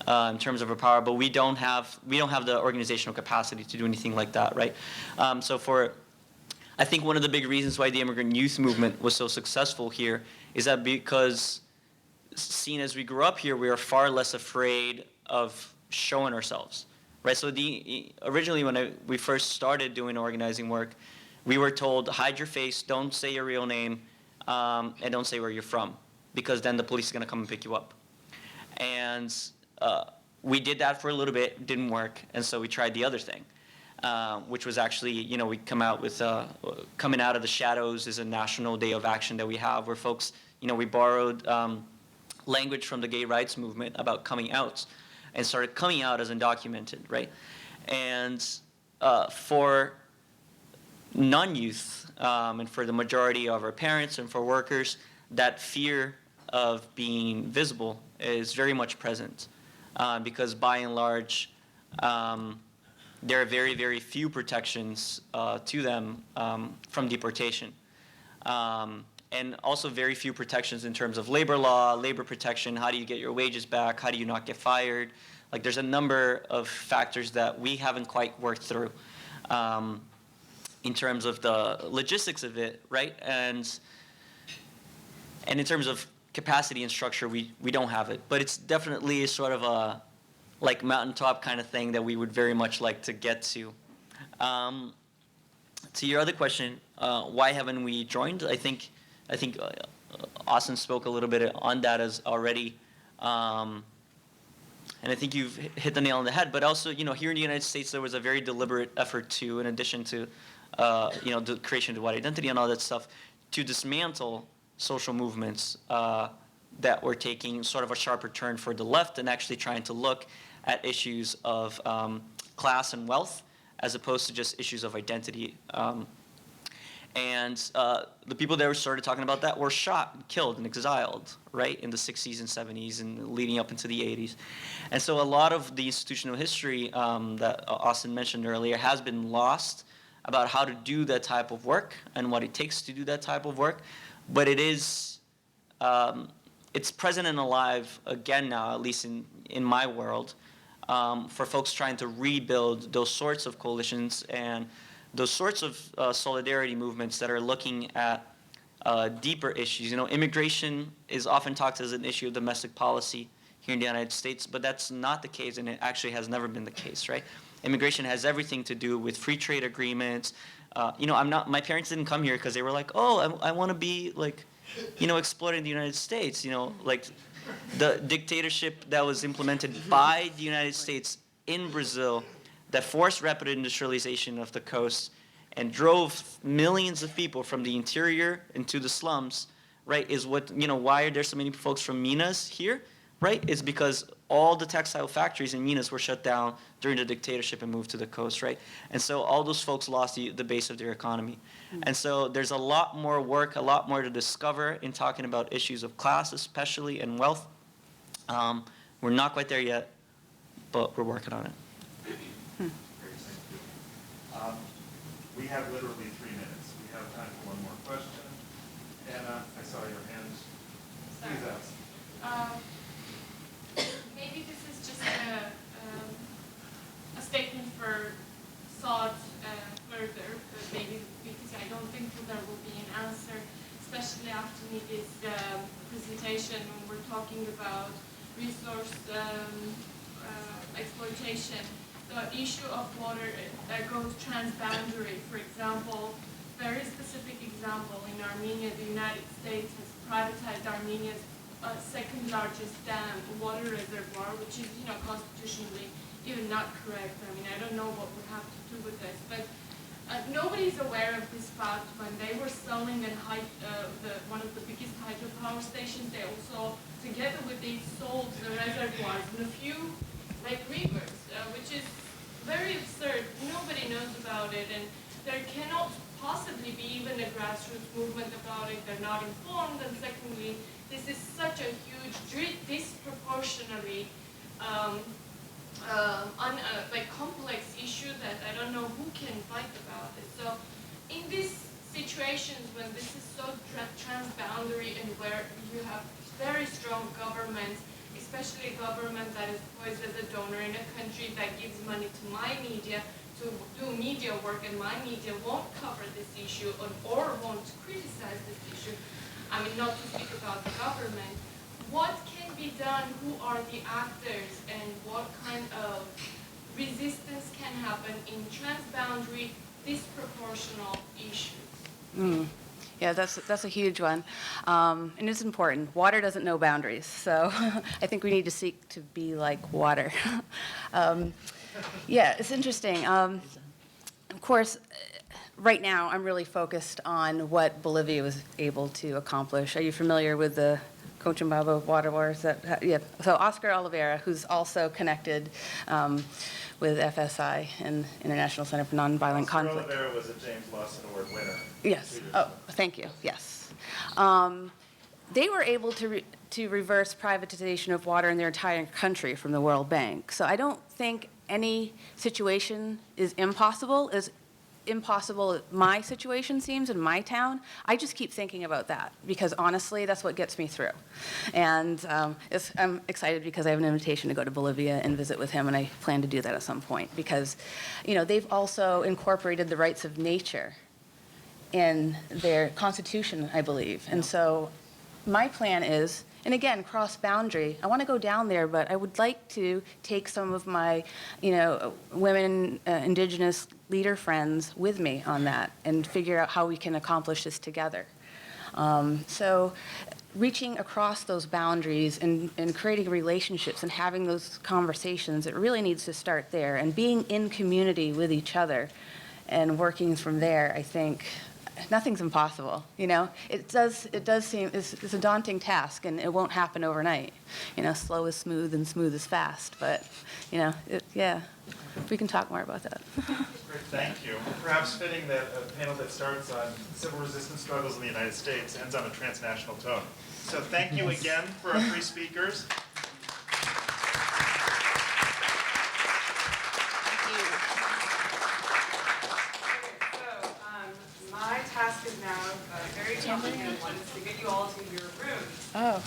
in terms of our power, but we don't have the organizational capacity to do anything like that, right? I think one of the big reasons why the immigrant youth movement was so successful here is that because seen as we grew up here, we are far less afraid of showing ourselves, right? So originally when we first started doing organizing work, we were told, hide your face, don't say your real name, and don't say where you're from, because then the police is gonna come and pick you up. And we did that for a little bit, didn't work, and so we tried the other thing, which was actually, we come out with, Coming Out of the Shadows is a national day of action that we have where folks, we borrowed language from the gay rights movement about coming out and started coming out as undocumented, right? And for non-youth and for the majority of our parents and for workers, that fear of being visible is very much present because by and large, there are very, very few protections to them from deportation. And also very few protections in terms of labor law, labor protection, how do you get your wages back, how do you not get fired? Like there's a number of factors that we haven't quite worked through in terms of the logistics of it, right? And in terms of capacity and structure, we don't have it. But it's definitely sort of a like mountaintop kind of thing that we would very much like to get to. To your other question, why haven't we joined? I think Austin spoke a little bit on that as already, and I think you've hit the nail on the head. But also, here in the United States, there was a very deliberate effort to, in addition to, the creation of white identity and all that stuff, to dismantle social movements that were taking sort of a sharper turn for the left and actually trying to look at issues of class and wealth as opposed to just issues of identity. And the people that started talking about that were shot and killed and exiled, right, in the 60s and 70s and leading up into the 80s. And so a lot of the institutional history that Austin mentioned earlier has been lost about how to do that type of work and what it takes to do that type of work. But it is, it's present and alive again now, at least in my world, for folks trying to rebuild those sorts of coalitions and those sorts of solidarity movements that are looking at deeper issues. You know, immigration is often talked as an issue of domestic policy here in the United States, but that's not the case, and it actually has never been the case, right? Immigration has everything to do with free trade agreements. You know, my parents didn't come here because they were like, oh, I want to be like, you know, exploited in the United States. You know, like the dictatorship that was implemented by the United States in Brazil that forced rapid industrialization of the coast and drove millions of people from the interior into the slums, right, is what, you know, why are there so many folks from Minas here, right? It's because all the textile factories in Minas were shut down during the dictatorship and moved to the coast, right? And so all those folks lost the base of their economy. And so there's a lot more work, a lot more to discover in talking about issues of class especially and wealth. We're not quite there yet, but we're working on it. We have literally 3 minutes. We have time for one more question. Anna, I saw your hand. Please ask. Maybe this is just a statement for thought further, but maybe because I don't think there will be an answer, especially after Nikki's presentation when we're talking about resource exploitation. The issue of water that goes transboundary, for example, very specific example, in Armenia, the United States has privatized Armenia's second largest dam, water reservoir, which is, you know, constitutionally even not correct. I mean, I don't know what we have to do with this, but nobody's aware of this fact. When they were selling one of the biggest hydropower stations, they also, together with these, sold the reservoirs in a few lake rivers, which is very absurd. Nobody knows about it, and there cannot possibly be even a grassroots movement about it. They're not informed, and secondly, this is such a huge, disproportionately like complex issue that I don't know who can fight about it. So in these situations when this is so transboundary and where you have very strong governments, especially a government that is poised as a donor in a country that gives money to my media to do media work, and my media won't cover this issue or won't criticize this issue. I mean, not to speak about the government. What can be done? Who are the actors, and what kind of resistance can happen in transboundary, disproportional issues? Yeah, that's a huge one, and it's important. Water doesn't know boundaries, so I think we need to seek to be like water. Yeah, it's interesting. Of course, right now I'm really focused on what Bolivia was able to accomplish. Are you familiar with the Cochabamba water wars? Yeah. So Oscar Oliveira, who's also connected with FSI and International Center for Nonviolent Conflict. Oscar Oliveira was a James Lawson Award winner. Yes. Oh, thank you. Yes. They were able to reverse privatization of water in their entire country from the World Bank. So I don't think any situation is impossible. As impossible my situation seems in my town, I just keep thinking about that because honestly, that's what gets me through. And I'm excited because I have an invitation to go to Bolivia and visit with him, and I plan to do that at some point because, you know, they've also incorporated the rights of nature in their constitution, I believe. And so my plan is, and again, cross-boundary, I want to go down there, but I would like to take some of my, you know, women, indigenous leader friends with me on that and figure out how we can accomplish this together. So reaching across those boundaries and creating relationships and having those conversations, it really needs to start there. And being in community with each other and working from there, I think, nothing's impossible, you know? It does seem, it's a daunting task, and it won't happen overnight. You know, slow is smooth and smooth is fast, but, you know, yeah, we can talk more about that. Great, thank you. Perhaps fitting that a panel that starts on civil resistance struggles in the United States ends on a transnational tone. So thank you again for our three speakers. My task is now very challenging one, is to get you all to your rooms. Oh.